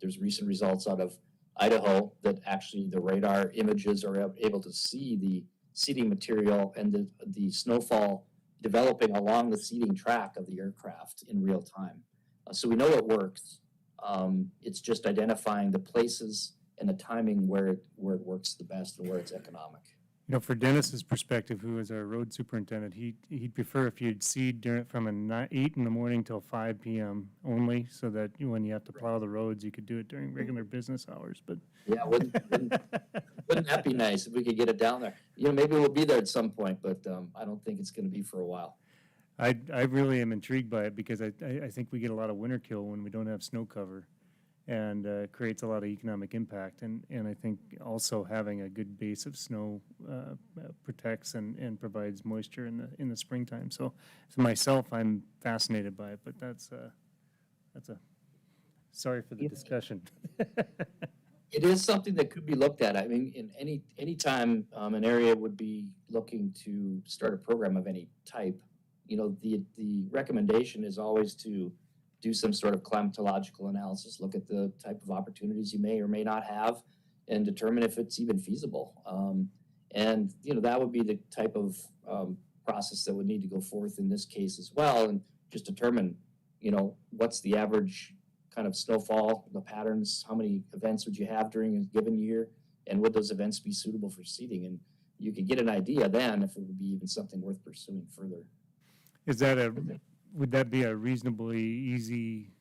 There's recent results out of Idaho that actually the radar images are able to see the seeding material and the snowfall developing along the seeding track of the aircraft in real time. So we know it works. It's just identifying the places and the timing where it works the best and where it's economic. You know, for Dennis's perspective, who is our road superintendent, he'd prefer if you'd seed from 8 in the morning till 5 p.m. only, so that when you have to plow the roads, you could do it during regular business hours, but. Yeah, wouldn't that be nice if we could get it down there? You know, maybe we'll be there at some point, but I don't think it's going to be for a while. I really am intrigued by it because I think we get a lot of winter kill when we don't have snow cover. and creates a lot of economic impact. And I think also having a good base of snow protects and provides moisture in the springtime. So myself, I'm fascinated by it, but that's a, sorry for the discussion. It is something that could be looked at. I mean, in any time an area would be looking to start a program of any type, you know, the recommendation is always to do some sort of climatological analysis, look at the type of opportunities you may or may not have, and determine if it's even feasible. And you know, that would be the type of process that would need to go forth in this case as well, and just determine, you know, what's the average kind of snowfall, the patterns, how many events would you have during a given year, and would those events be suitable for seeding? And you could get an idea then if it would be even something worth pursuing further. Is that would that be a reasonably easy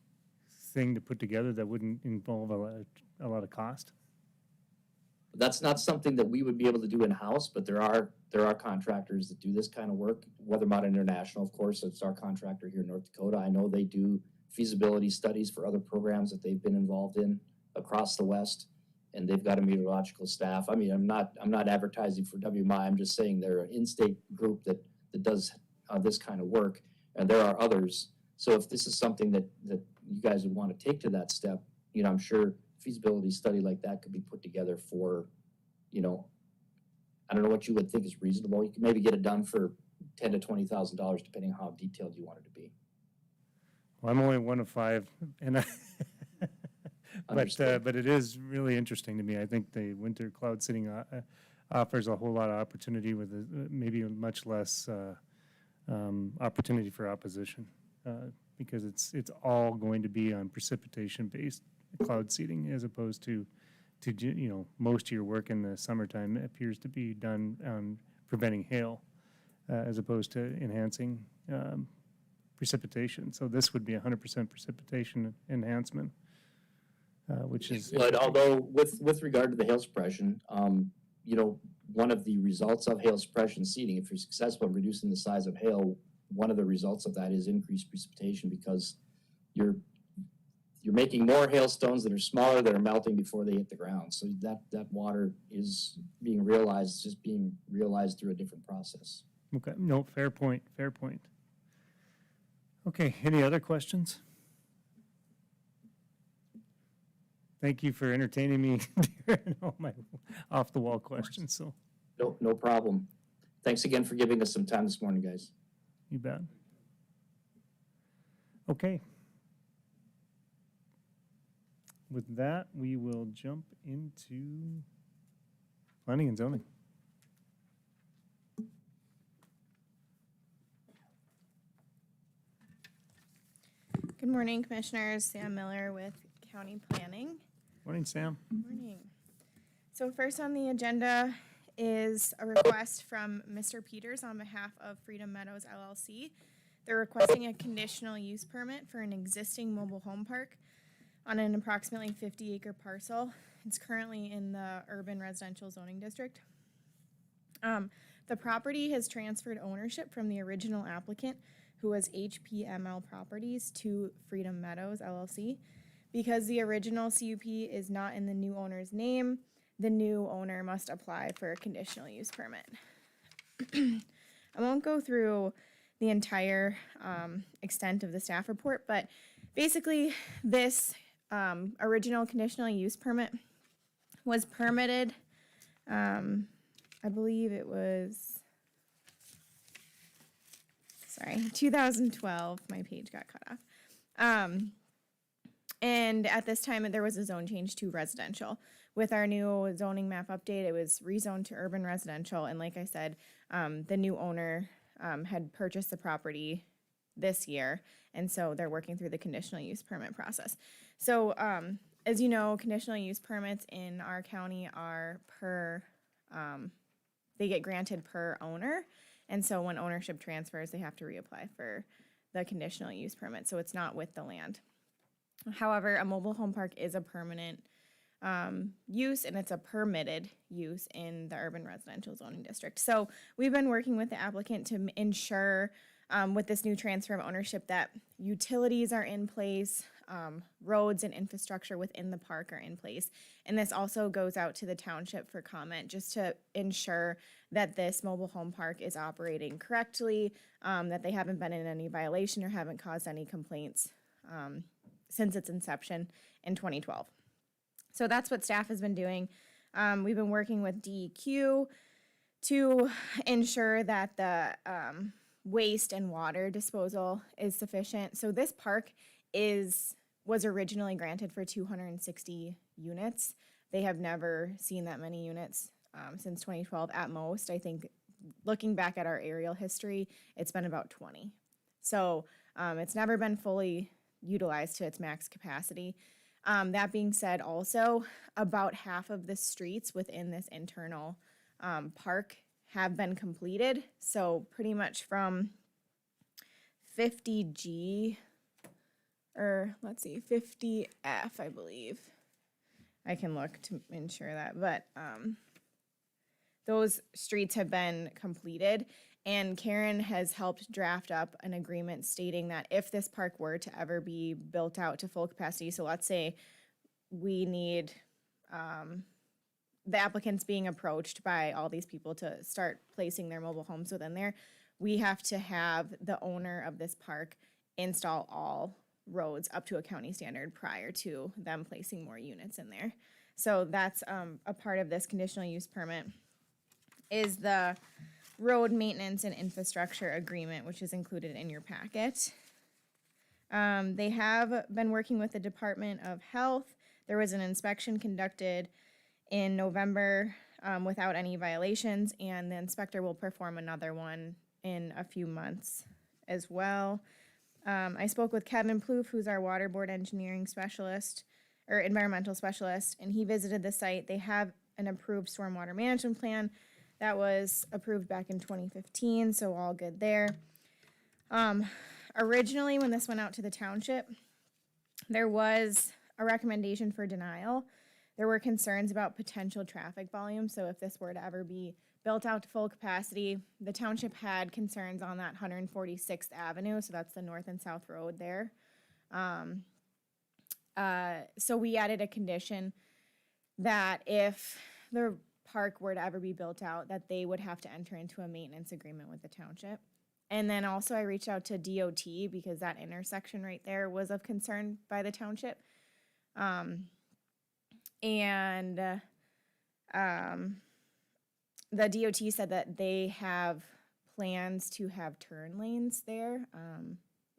thing to put together that wouldn't involve a lot of cost? That's not something that we would be able to do in-house, but there are contractors that do this kind of work. Weathermont International, of course, it's our contractor here in North Dakota. I know they do feasibility studies for other programs that they've been involved in across the West, and they've got a meteorological staff. I mean, I'm not advertising for WMI. I'm just saying they're an in-state group that does this kind of work, and there are others. So if this is something that you guys would want to take to that step, you know, I'm sure feasibility study like that could be put together for, you know, I don't know what you would think is reasonable. You can maybe get it done for $10,000 to $20,000, depending on how detailed you want it to be. Well, I'm only one of five, and Understood. but it is really interesting to me. I think the winter cloud seeding offers a whole lot of opportunity with maybe much less opportunity for opposition, because it's all going to be on precipitation-based cloud seeding, as opposed to you know, most of your work in the summertime appears to be done on preventing hail, as opposed to enhancing precipitation. So this would be 100% precipitation enhancement, which is. But although with regard to the hail suppression, you know, one of the results of hail suppression seeding, if you're successful in reducing the size of hail, one of the results of that is increased precipitation, because you're making more hailstones that are smaller, that are melting before they hit the ground. So that water is being realized, just being realized through a different process. Okay, no, fair point, fair point. Okay, any other questions? Thank you for entertaining me during all my off-the-wall questions, so No problem. Thanks again for giving us some time this morning, guys. you bet. Okay. With that, we will jump into planning and zoning. Good morning, Commissioners. Sam Miller with County Planning. Morning, Sam. Morning. So first on the agenda is a request from Mr. Peters on behalf of Freedom Meadows LLC. They're requesting a conditional use permit for an existing mobile home park on an approximately 50-acre parcel. It's currently in the urban residential zoning district. The property has transferred ownership from the original applicant, who was HPML Properties, to Freedom Meadows LLC. Because the original CUP is not in the new owner's name, the new owner must apply for a conditional use permit. I won't go through the entire extent of the staff report, but basically this original conditional use permit was permitted, I believe it was, 2012, my page got cut off. And at this time, there was a zone change to residential. With our new zoning map update, it was rezoned to urban residential. And like I said, the new owner had purchased the property this year. And so they're working through the conditional use permit process. So as you know, conditional use permits in our county are they get granted per owner. And so when ownership transfers, they have to reapply for the conditional use permit. So it's not with the land. However, a mobile home park is a permanent use, and it's a permitted use in the urban residential zoning district. So we've been working with the applicant to ensure with this new transfer of ownership that utilities are in place, roads and infrastructure within the park are in place. And this also goes out to the township for comment, just to ensure that this mobile home park is operating correctly, that they haven't been in any violation or haven't caused any complaints since its inception in 2012. So that's what staff has been doing. We've been working with DEQ to ensure that the waste and water disposal is sufficient. So this park was originally granted for 260 units. They have never seen that many units since 2012 at most. I think looking back at our aerial history, it's been about 20. So it's never been fully utilized to its max capacity. That being said, also about half of the streets within this internal park have been completed. So pretty much from 50G, or let's see, 50F, I believe. I can look to ensure that, but those streets have been completed, and Karen has helped draft up an agreement stating that if this park were to ever be built out to full capacity, so let's say we need the applicants being approached by all these people to start placing their mobile homes within there, we have to have the owner of this park install all roads up to a county standard prior to them placing more units in there. So that's a part of this conditional use permit is the road maintenance and infrastructure agreement, which is included in your packet. They have been working with the Department of Health. There was an inspection conducted in November without any violations, and the inspector will perform another one in a few months as well. I spoke with Kevin Plouffe, who's our water board engineering specialist or environmental specialist, and he visited the site. They have an approved stormwater management plan that was approved back in 2015, so all good there. Originally, when this went out to the township, there was a recommendation for denial. There were concerns about potential traffic volume, so if this were to ever be built out to full capacity, the township had concerns on that 146th Avenue, so that's the north and south road there. So we added a condition that if the park were to ever be built out, that they would have to enter into a maintenance agreement with the township. And then also I reached out to DOT because that intersection right there was of concern by the township. The DOT said that they have plans to have turn lanes there.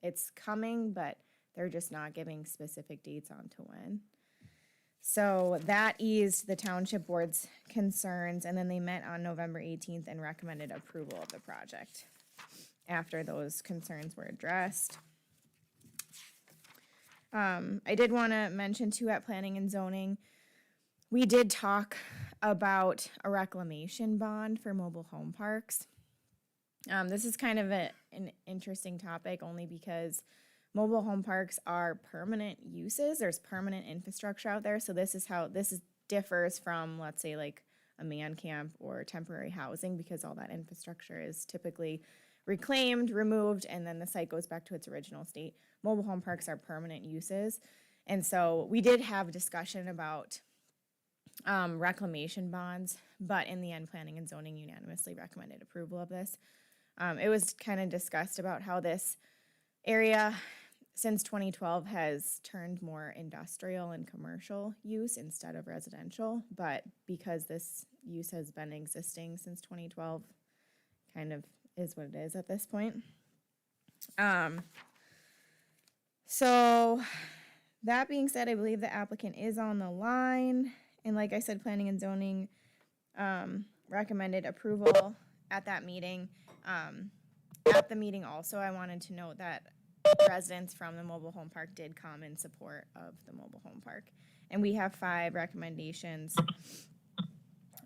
It's coming, but they're just not giving specific dates on to when. So that eased the township board's concerns, and then they met on November 18th and recommended approval of the project after those concerns were addressed. I did want to mention too, at planning and zoning, we did talk about a reclamation bond for mobile home parks. This is kind of an interesting topic only because mobile home parks are permanent uses. There's permanent infrastructure out there. So this differs from, let's say, like a man camp or temporary housing, because all that infrastructure is typically reclaimed, removed, and then the site goes back to its original state. Mobile home parks are permanent uses. And so we did have a discussion about reclamation bonds, but in the end, planning and zoning unanimously recommended approval of this. It was kind of discussed about how this area since 2012 has turned more industrial and commercial use instead of residential, but because this use has been existing since 2012, kind of is what it is at this point. So that being said, I believe the applicant is on the line. And like I said, planning and zoning recommended approval at that meeting. At the meeting also, I wanted to note that residents from the mobile home park did come in support of the mobile home park. And we have 5 recommendations.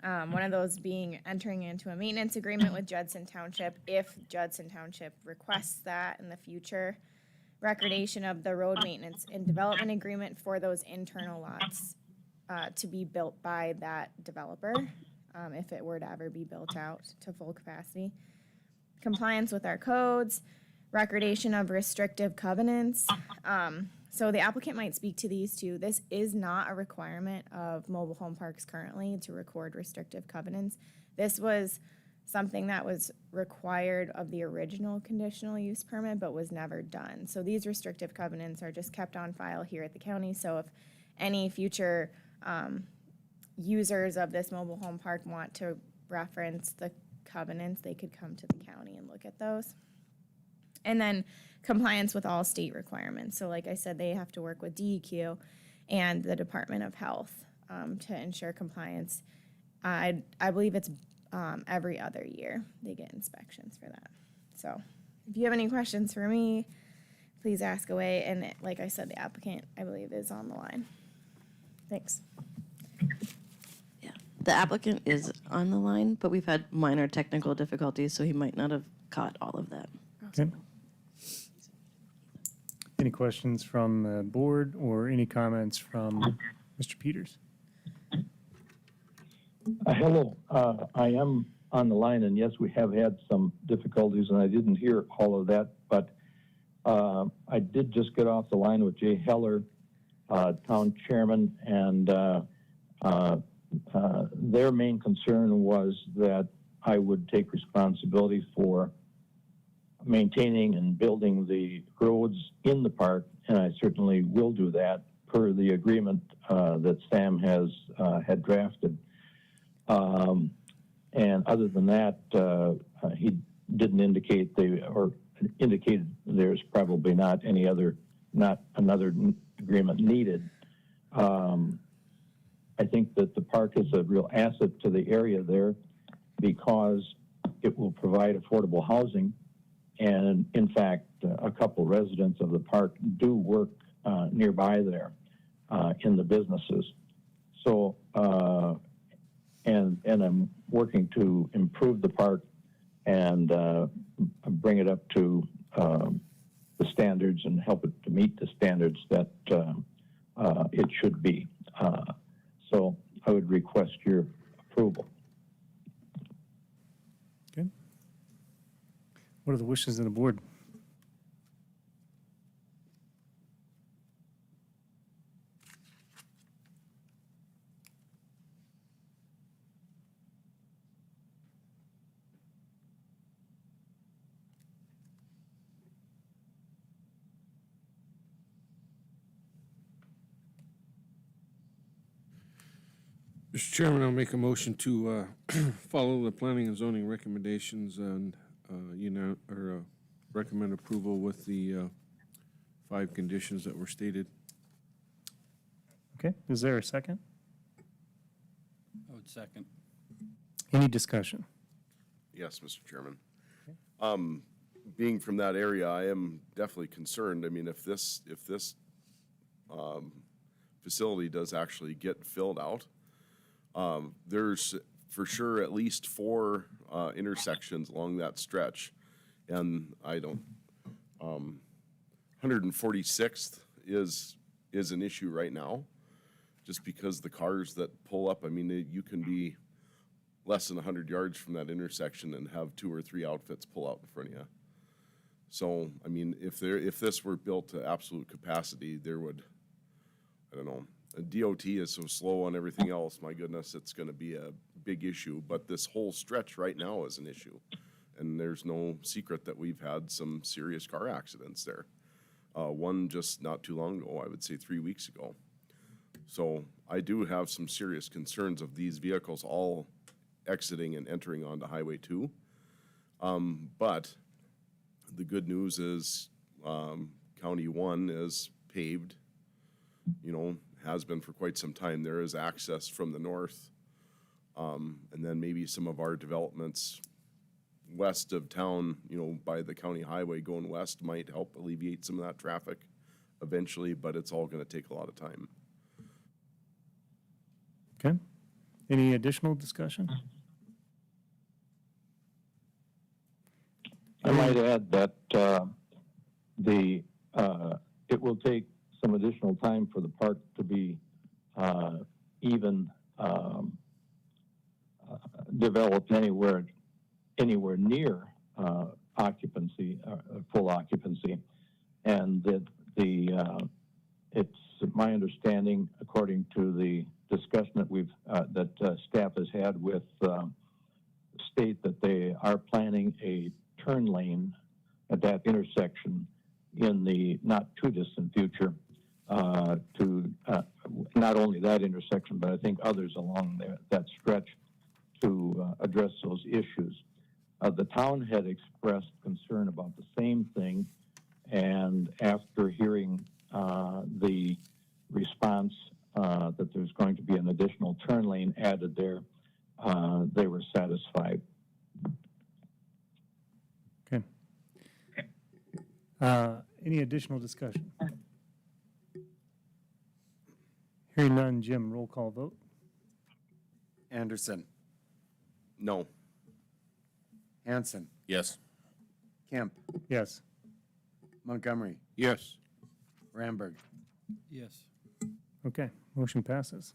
One of those being entering into a maintenance agreement with Judson Township if Judson Township requests that in the future. Recordation of the road maintenance and development agreement for those internal lots to be built by that developer if it were to ever be built out to full capacity. Compliance with our codes, recordation of restrictive covenants. So the applicant might speak to these too. This is not a requirement of mobile home parks currently to record restrictive covenants. This was something that was required of the original conditional use permit, but was never done. So these restrictive covenants are just kept on file here at the county. So if any future users of this mobile home park want to reference the covenants, they could come to the county and look at those. And then compliance with all state requirements. So like I said, they have to work with DEQ and the Department of Health to ensure compliance. I believe it's every other year they get inspections for that. So if you have any questions for me, please ask away. And like I said, the applicant, I believe, is on the line. Thanks. Yeah, the applicant is on the line, but we've had minor technical difficulties, so he might not have caught all of that. Okay. Any questions from the board or any comments from Mr. Peters? Hello, I am on the line, and yes, we have had some difficulties, and I didn't hear all of that, but I did just get off the line with Jay Heller, town chairman, and their main concern was that I would take responsibility for maintaining and building the roads in the park, and I certainly will do that per the agreement that Sam has had drafted. And other than that, he didn't indicate indicated there's probably not another agreement needed. I think that the park is a real asset to the area there because it will provide affordable housing. And in fact, a couple residents of the park do work nearby there in the businesses. So, and I'm working to improve the park and bring it up to the standards and help it to meet the standards that it should be. So I would request your approval. Okay. What are the wishes of the board? Mr. Chairman, I'll make a motion to follow the planning and zoning recommendations and recommend approval with the 5 conditions that were stated. Okay, is there a second? I would second. Any discussion? Yes, Mr. Chairman. Being from that area, I am definitely concerned. I mean, if this facility does actually get filled out, there's for sure at least 4 intersections along that stretch. And 146th is an issue right now, just because the cars that pull up, I mean, you can be less than 100 yards from that intersection and have 2 or 3 outfits pull out in front of you. So, I mean, if this were built to absolute capacity, there would, I don't know, DOT is so slow on everything else, my goodness, it's gonna be a big issue. But this whole stretch right now is an issue. And there's no secret that we've had some serious car accidents there. One just not too long ago, I would say 3 weeks ago. So I do have some serious concerns of these vehicles all exiting and entering onto Highway 2. But the good news is County 1 is paved, has been for quite some time. There is access from the north. And then maybe some of our developments west of town, by the county highway going west might help alleviate some of that traffic eventually, but it's all going to take a lot of time. Okay. Any additional discussion? I might add that it will take some additional time for the park to be even developed anywhere near occupancy, full occupancy, and that the it's my understanding, according to the discussion that staff has had with state, that they are planning a turn lane at that intersection in the not too distant future to not only that intersection, but I think others along that stretch to address those issues. The town had expressed concern about the same thing, and after hearing the response that there's going to be an additional turn lane added there, they were satisfied. Okay. Any additional discussion? Hearing none, Jim, roll call vote. Anderson, No. Hanson, Yes. Kemp, Yes. Montgomery, Yes. Ramberg. Yes. Okay, motion passes.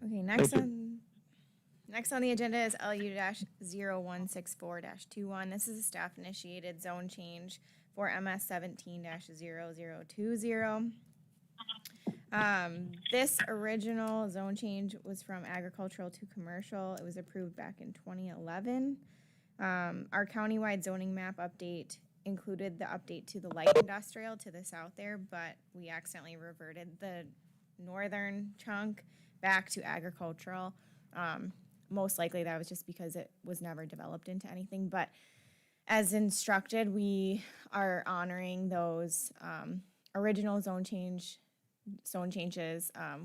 Okay, next on the agenda is LU-0164-21. This is a staff initiated zone change for MS 17-0020. This original zone change was from agricultural to commercial. It was approved back in 2011. Our countywide zoning map update included the update to the light industrial to the south there, but we accidentally reverted the northern chunk back to agricultural. Most likely that was just because it was never developed into anything, but as instructed, we are honoring those original zone changes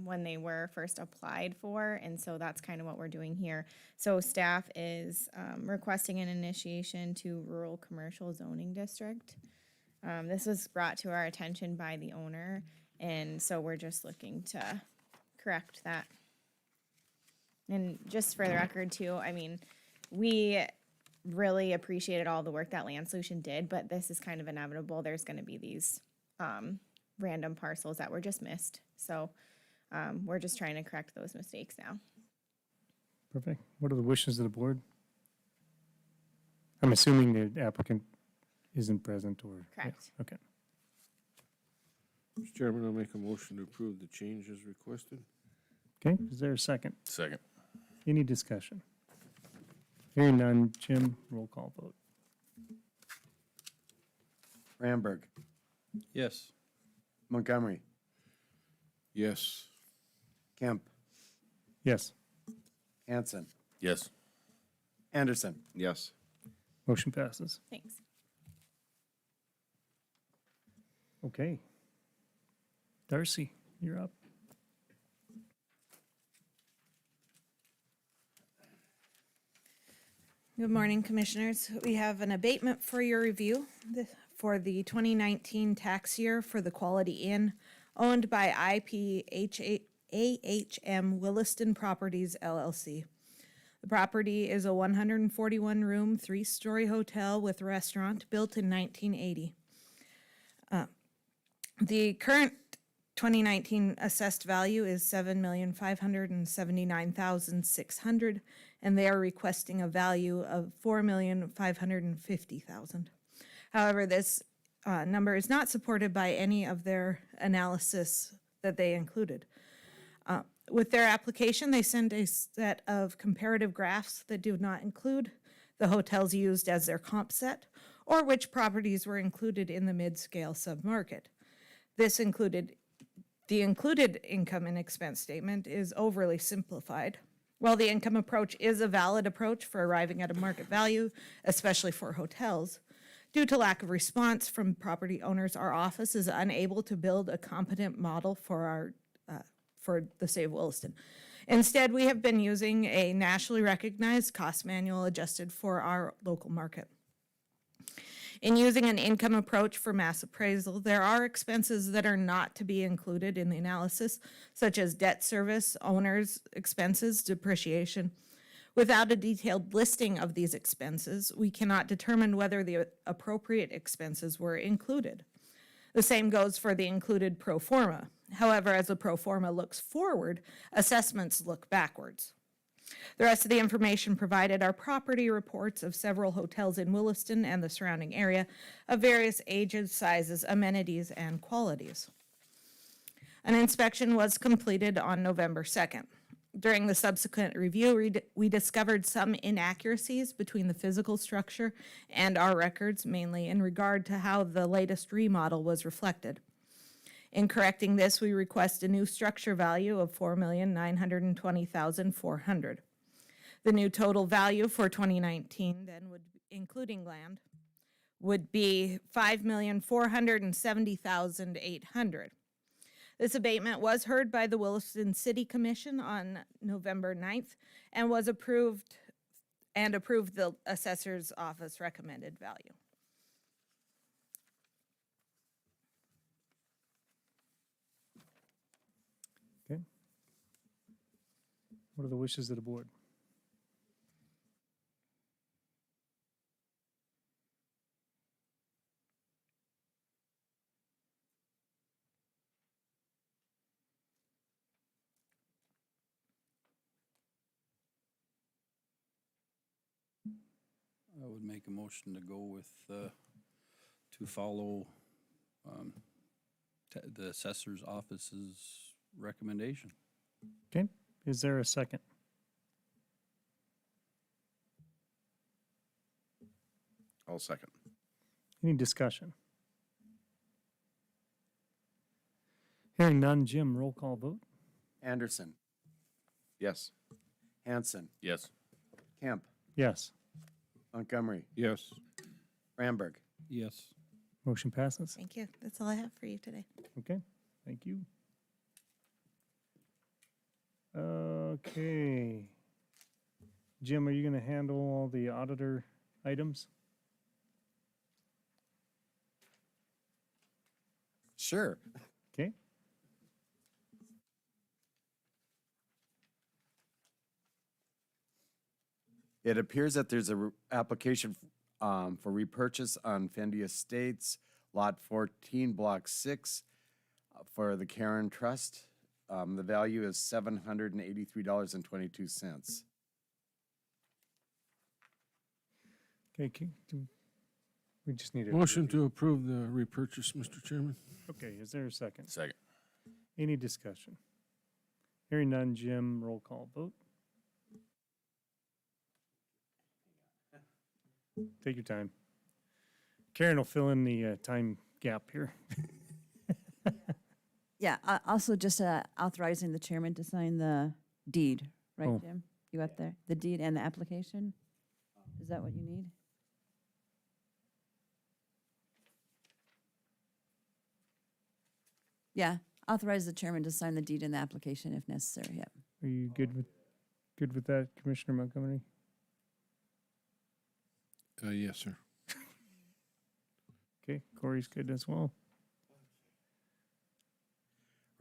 when they were first applied for, and so that's kind of what we're doing here. So staff is requesting an initiation to rural commercial zoning district. This was brought to our attention by the owner, and so we're just looking to correct that. And just for the record too, I mean, we really appreciated all the work that Land Solution did, but this is kind of inevitable. There's going to be these random parcels that were just missed. So we're just trying to correct those mistakes now. Perfect. What are the wishes of the board? I'm assuming the applicant isn't present or? Correct. Yeah, okay. Mr. Chairman, I'll make a motion to approve the changes requested. Okay, is there a second? Second. Any discussion? Hearing none, Jim, roll call vote. Ramberg, Yes. Montgomery, Yes. Kemp, Yes, Hanson, Yes. Anderson. Yes. motion passes. Thanks. Okay. Darcy, you're up. Good morning, Commissioners. We have an abatement for your review for the 2019 tax year for the Quality Inn owned by IPAHM Williston Properties LLC. The property is a 141-room, 3-story hotel with restaurant built in 1980. The current 2019 assessed value is $7,579,600, and they are requesting a value of $4,550,000. However, this number is not supported by any of their analysis that they included. With their application, they send a set of comparative graphs that do not include the hotels used as their comp set or which properties were included in the mid-scale submarket. The included income and expense statement is overly simplified. While the income approach is a valid approach for arriving at a market value, especially for hotels, due to lack of response from property owners, our office is unable to build a competent model for the City of Williston. Instead, we have been using a nationally recognized cost manual adjusted for our local market. In using an income approach for mass appraisal, there are expenses that are not to be included in the analysis, such as debt service, owner's expenses, depreciation. Without a detailed listing of these expenses, we cannot determine whether the appropriate expenses were included. The same goes for the included pro forma. However, as a pro forma looks forward, assessments look backwards. The rest of the information provided are property reports of several hotels in Williston and the surrounding area of various ages, sizes, amenities, and qualities. An inspection was completed on November 2nd. During the subsequent review, we discovered some inaccuracies between the physical structure and our records, mainly in regard to how the latest remodel was reflected. In correcting this, we request a new structure value of $4,920,400. The new total value for 2019 then would, including land, would be $5,470,800. This abatement was heard by the Williston City Commission on November 9th and was approved the assessor's office recommended value. Okay. What are the wishes of the board? I would make a motion to go with, to follow the assessor's office's recommendation. Okay, is there a second? I'll second. Any discussion? Hearing none, Jim, roll call vote. Anderson, Yes. Hanson, Yes. Kemp, Yes, Montgomery. Yes. Ramberg. Yes. motion passes. Thank you. That's all I have for you today. Okay, thank you. Okay. Jim, are you gonna handle all the auditor items? Sure. Okay. It appears that there's a application for repurchase on Fendi Estates, Lot 14, Block 6, for the Karen Trust. The value is $783.22. Okay, we just need a. Motion to approve the repurchase, Mr. Chairman. Okay, is there a second? Second. Any discussion? Hearing none, Jim, roll call vote. Take your time. Karen will fill in the time gap here. Yeah, also just authorizing the chairman to sign the deed, right, Oh. Jim? You up there? The deed and the application? Is that what you need? Yeah, authorize the chairman to sign the deed and the application if necessary, yep. Are you good with that, Commissioner Montgomery? Yes, sir. Okay, Corey's good as well.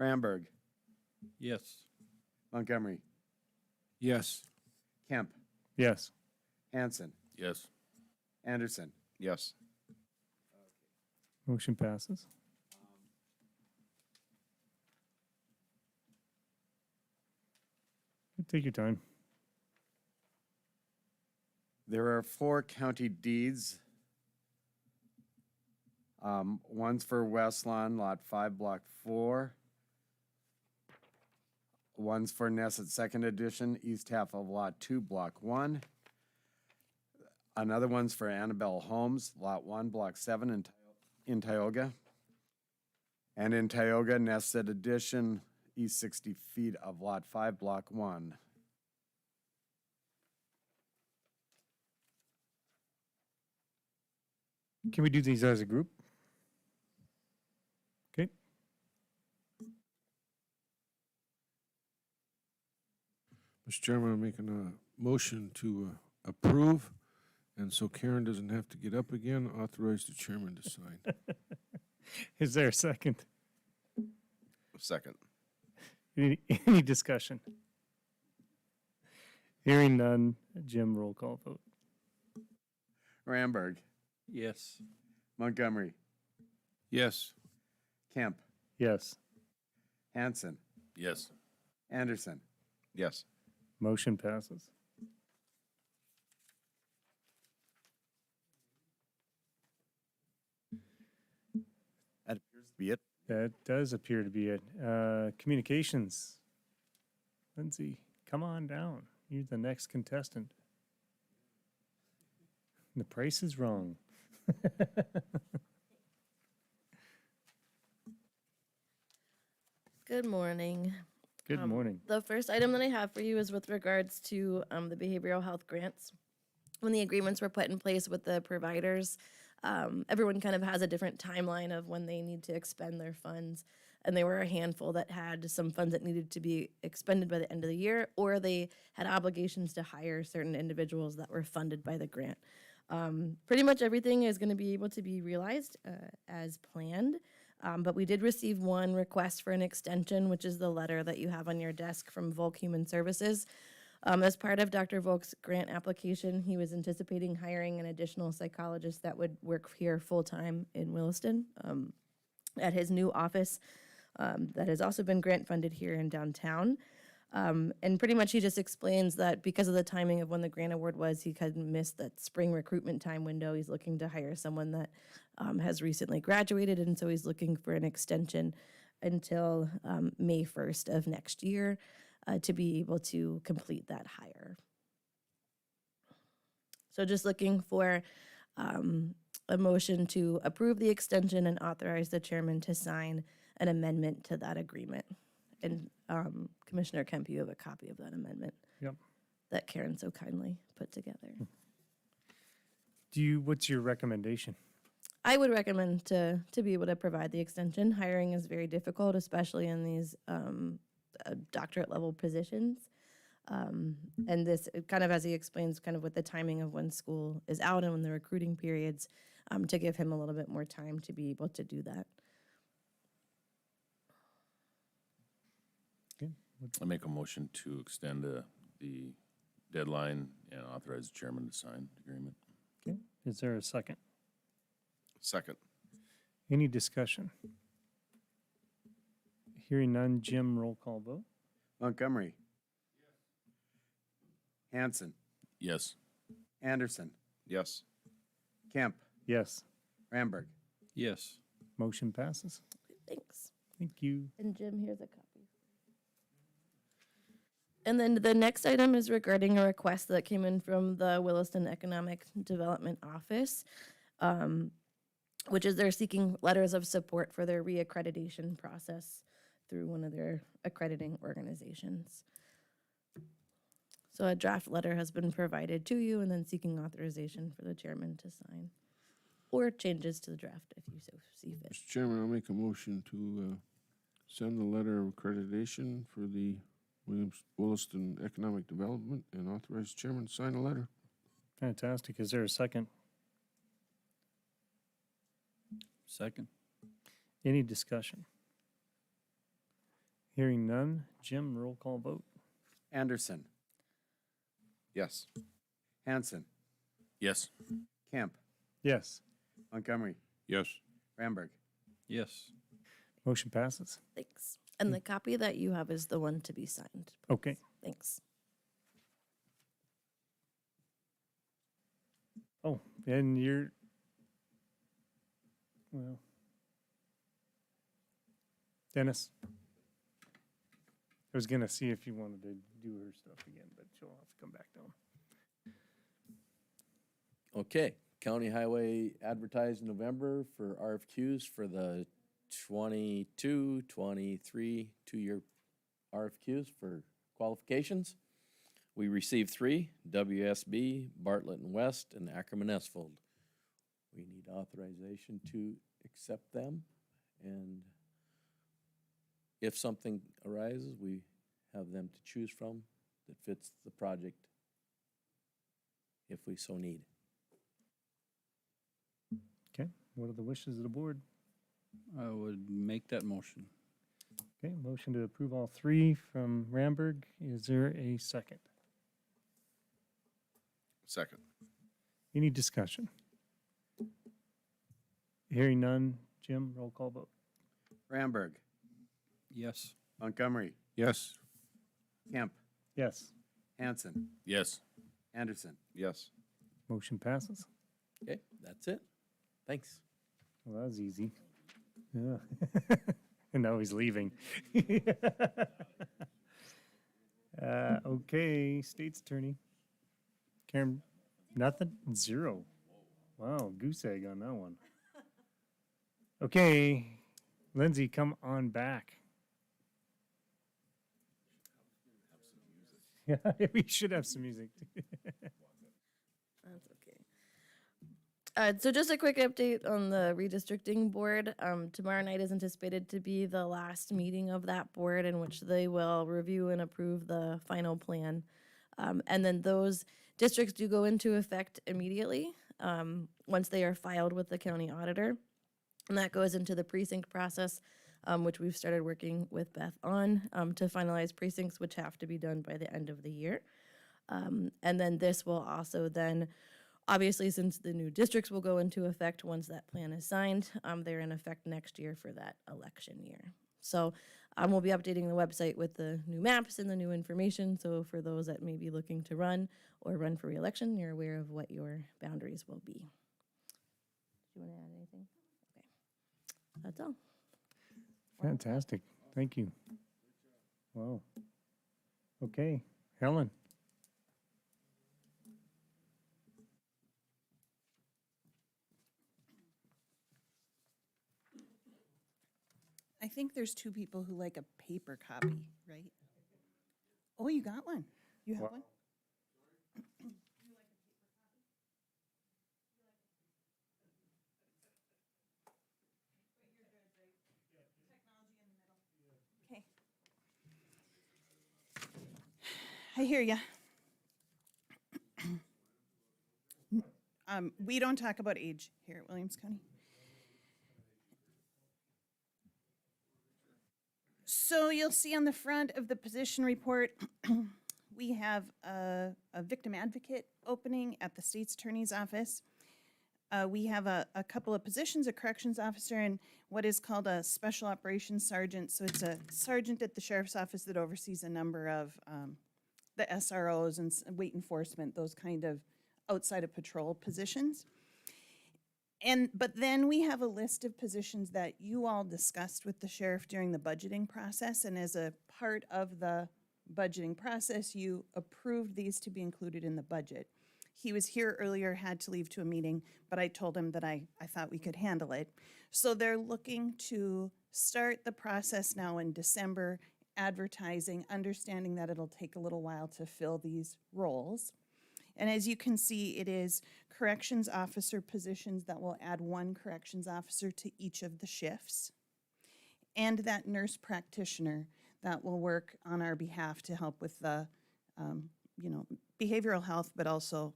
Ramberg, Yes. Montgomery, Yes. Kemp, Yes, Hanson, Yes. Anderson. Yes. motion passes. Take your time. There are 4 county deeds. One's for West Lawn, Lot 5, Block 4. One's for Nesset Second Edition, east half of Lot 2, Block 1. Another one's for Annabelle Homes, Lot 1, Block 7 in Tioga. And in Tioga, Nesset Edition, east 60 feet of Lot 5, Block 1. Can we do these as a group? Okay, Mr. Chairman, I'm making a motion to approve, and so Karen doesn't have to get up again, authorize the chairman to sign. is there a second? Second. Any discussion? Hearing none, Jim, roll call vote. Ramberg, Yes. Montgomery, Yes. Kemp, Yes, Hanson, Yes. Anderson, Yes. Motion passes. That appears to be it. That does appear to be it. Communications. Lindsay, come on down. You're the next contestant. The price is wrong. Good morning. Good morning. The first item that I have for you is with regards to the behavioral health grants. When the agreements were put in place with the providers, everyone kind of has a different timeline of when they need to expend their funds. And there were a handful that had some funds that needed to be expended by the end of the year, or they had obligations to hire certain individuals that were funded by the grant. Pretty much everything is going to be able to be realized as planned. But we did receive one request for an extension, which is the letter that you have on your desk from Volk Human Services. As part of Dr. Volk's grant application, he was anticipating hiring an additional psychologist that would work here full-time in Williston at his new office that has also been grant funded here in downtown. And pretty much he just explains that because of the timing of when the grant award was, he kind of missed that spring recruitment time window. He's looking to hire someone that has recently graduated, and so he's looking for an extension until May 1st of next year to be able to complete that hire. So just looking for a motion to approve the extension and authorize the chairman to sign an amendment to that agreement. And Commissioner Kemp, you have a copy of that amendment. Yep. That Karen so kindly put together. What's your recommendation? I would recommend to be able to provide the extension. Hiring is very difficult, especially in these doctorate level positions. And this, kind of as he explains, kind of with the timing of when school is out and when the recruiting periods, to give him a little bit more time to be able to do that. I make a motion to extend the deadline and authorize the chairman to sign the agreement. Okay. Is there a second? Second. Any discussion? Hearing none, Jim, roll call vote. Montgomery. Hanson. Yes. Anderson. Yes. Kemp. Yes. Ramberg. Yes. Motion passes. Thanks. Thank you. And Jim, here's a copy. And then the next item is regarding a request that came in from the Williston Economic Development Office, which is they're seeking letters of support for their reaccreditation process through one of their accrediting organizations. So a draft letter has been provided to you and then seeking authorization for the chairman to sign or changes to the draft if you so see fit. Mr. Chairman, I'll make a motion to send the letter of accreditation for the Williston Economic Development and authorize the chairman to sign a letter. Fantastic. Is there a second? Second. Any discussion? Hearing none, Jim, roll call vote. Anderson. Yes. Hanson. Yes. Kemp. Yes. Montgomery. Yes. Ramberg. Yes. Motion passes. Thanks. And the copy that you have is the one to be signed. Okay. Thanks. Oh, and you're, well, Dennis. I was gonna see if you wanted to do her stuff again, but she'll have to come back down. Okay, county highway advertised in November for RFQs for the 22, 23 two-year RFQs for qualifications. We received 3, WSB, Bartlett and West, and Ackerman Esfold. We need authorization to accept them, and if something arises, we have them to choose from that fits the project if we so need. Okay, what are the wishes of the board? I would make that motion. Okay, motion to approve all 3 from Ramberg. Is there a second? Second. Any discussion? Hearing none, Jim, roll call vote. Ramberg. Yes. Montgomery. Yes. Kemp. Yes. Hanson, Yes. Anderson. Yes. Motion passes. Okay, that's it. Thanks. Well, that was easy. Yeah. And now he's leaving. Okay, state's attorney. Karen, nothing? Zero. Wow, goose egg on that one. Okay, Lindsay, come on back. Yeah, we should have some music. That's okay. So just a quick update on the redistricting board. Tomorrow night is anticipated to be the last meeting of that board in which they will review and approve the final plan. And then those districts do go into effect immediately, once they are filed with the county auditor. And that goes into the precinct process, which we've started working with Beth on, to finalize precincts, which have to be done by the end of the year. And then this will also then, obviously, since the new districts will go into effect once that plan is signed, they're in effect next year for that election year. So we'll be updating the website with the new maps and the new information. So for those that may be looking to run or run for reelection, you're aware of what your boundaries will be. Do you want to add anything? Okay. That's all. Fantastic. Thank you. Wow. Okay, Helen. I think there's two people who like a paper copy, right? Oh, you got one. You have What? one? Okay. I hear ya. We don't talk about age here at Williams County. So you'll see on the front of the position report, we have a victim advocate opening at the state's attorney's office. We have a couple of positions, a corrections officer and what is called a special operations sergeant. So it's a sergeant at the sheriff's office that oversees a number of the SROs and weight enforcement, those kind of outside of patrol positions. But then we have a list of positions that you all discussed with the sheriff during the budgeting process, and as a part of the budgeting process, you approved these to be included in the budget. He was here earlier, had to leave to a meeting, but I told him that I thought we could handle it. So they're looking to start the process now in December, advertising, understanding that it'll take a little while to fill these roles. And as you can see, it is corrections officer positions that will add one corrections officer to each of the shifts. And that nurse practitioner that will work on our behalf to help with the, behavioral health, but also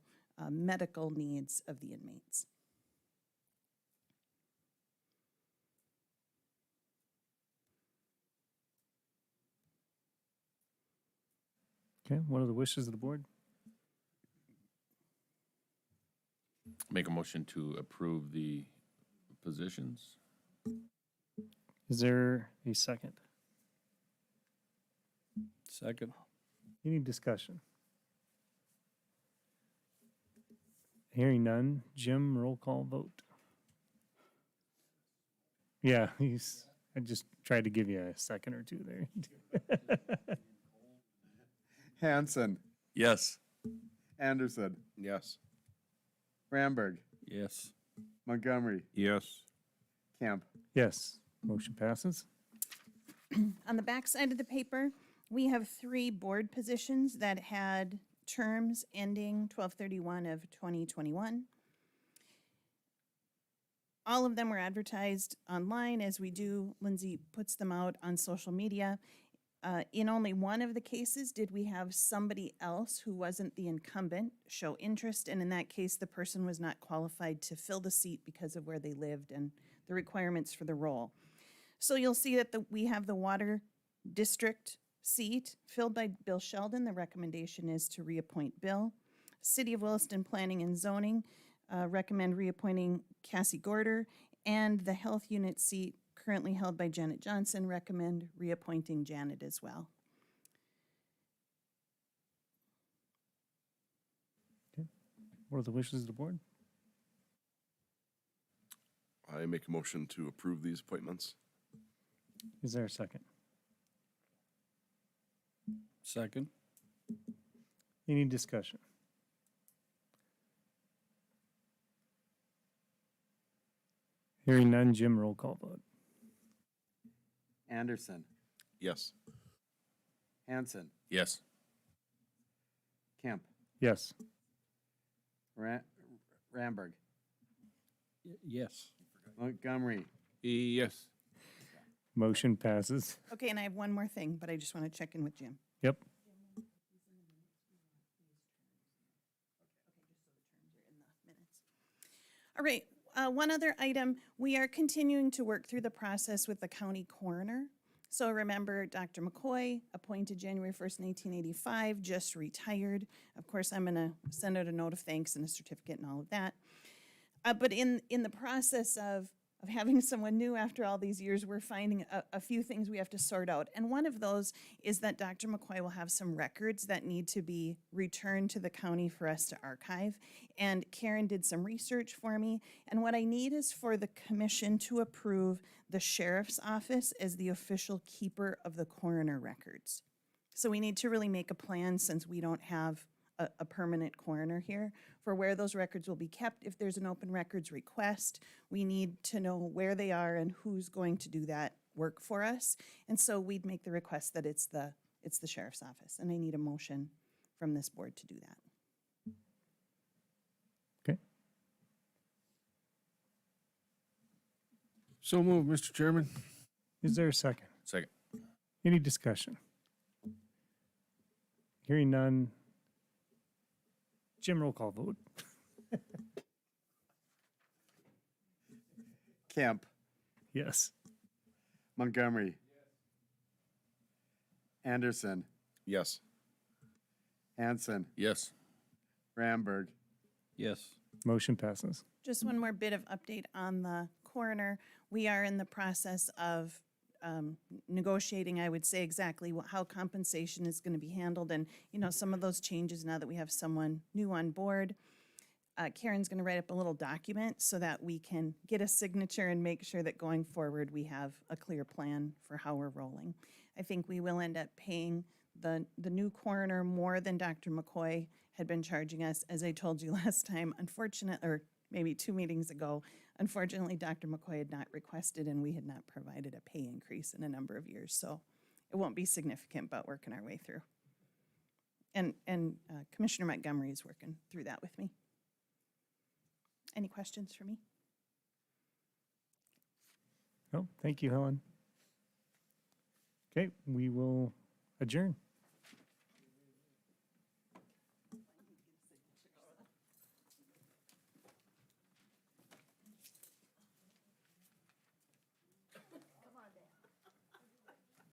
medical needs of the inmates. Okay, what are the wishes of the board? Make a motion to approve the positions. Is there a second? Second. Any discussion? Hearing none. Jim, roll call vote. Yeah, I just tried to give you a second or two there. Hanson, Yes. Anderson, Yes. Ramberg, Yes. Montgomery. Yes. Camp. Yes, motion passes. On the back side of the paper, we have 3 board positions that had terms ending 12/31 of 2021. All of them were advertised online as we do. Lindsay puts them out on social media. In only one of the cases did we have somebody else who wasn't the incumbent show interest, and in that case, the person was not qualified to fill the seat because of where they lived and the requirements for the role. So you'll see that we have the Water District seat filled by Bill Sheldon. The recommendation is to reappoint Bill. City of Williston Planning and Zoning recommend reappointing Cassie Gorder, and the Health Unit seat currently held by Janet Johnson recommend reappointing Janet as well. What are the wishes of the board? I make a motion to approve these appointments. Is there a second? Second? Any discussion? Hearing none, Jim, roll call vote. Anderson, Yes. Hanson, Yes. Kemp, Yes. Ramberg, Yes. Montgomery, Yes. Motion passes. Okay, and I have one more thing, but I just want to check in with Jim. Yep. All right, one other item, we are continuing to work through the process with the county coroner. So remember, Dr. McCoy, appointed January 1st, 1985, just retired. Of course, I'm gonna send out a note of thanks and a certificate and all of that. But in the process of having someone new after all these years, we're finding a few things we have to sort out. And one of those is that Dr. McCoy will have some records that need to be returned to the county for us to archive. And Karen did some research for me. And what I need is for the commission to approve the sheriff's office as the official keeper of the coroner records. So we need to really make a plan, since we don't have a permanent coroner here, for where those records will be kept. If there's an open records request, we need to know where they are and who's going to do that work for us. And so we'd make the request that it's the sheriff's office, and I need a motion from this board to do that. Okay. So moved, Mr. Chairman. Is there a second? Second. Any discussion? Hearing none. Jim, roll call vote. Kemp, Yes. Montgomery, Anderson, Yes. Hanson, Yes. Ramberg, Yes. Motion passes. Just one more bit of update on the coroner. We are in the process of negotiating, I would say, exactly how compensation is going to be handled, and, you know, some of those changes now that we have someone new on board. Karen's going to write up a little document so that we can get a signature and make sure that going forward we have a clear plan for how we're rolling. I think we will end up paying the new coroner more than Dr. McCoy had been charging us. As I told you last time, or maybe 2 meetings ago, unfortunately, Dr. McCoy had not requested, and we had not provided a pay increase in a number of years. So it won't be significant, but working our way through. And Commissioner Montgomery is working through that with me. Any questions for me? No, thank you, Helen. Okay, we will adjourn.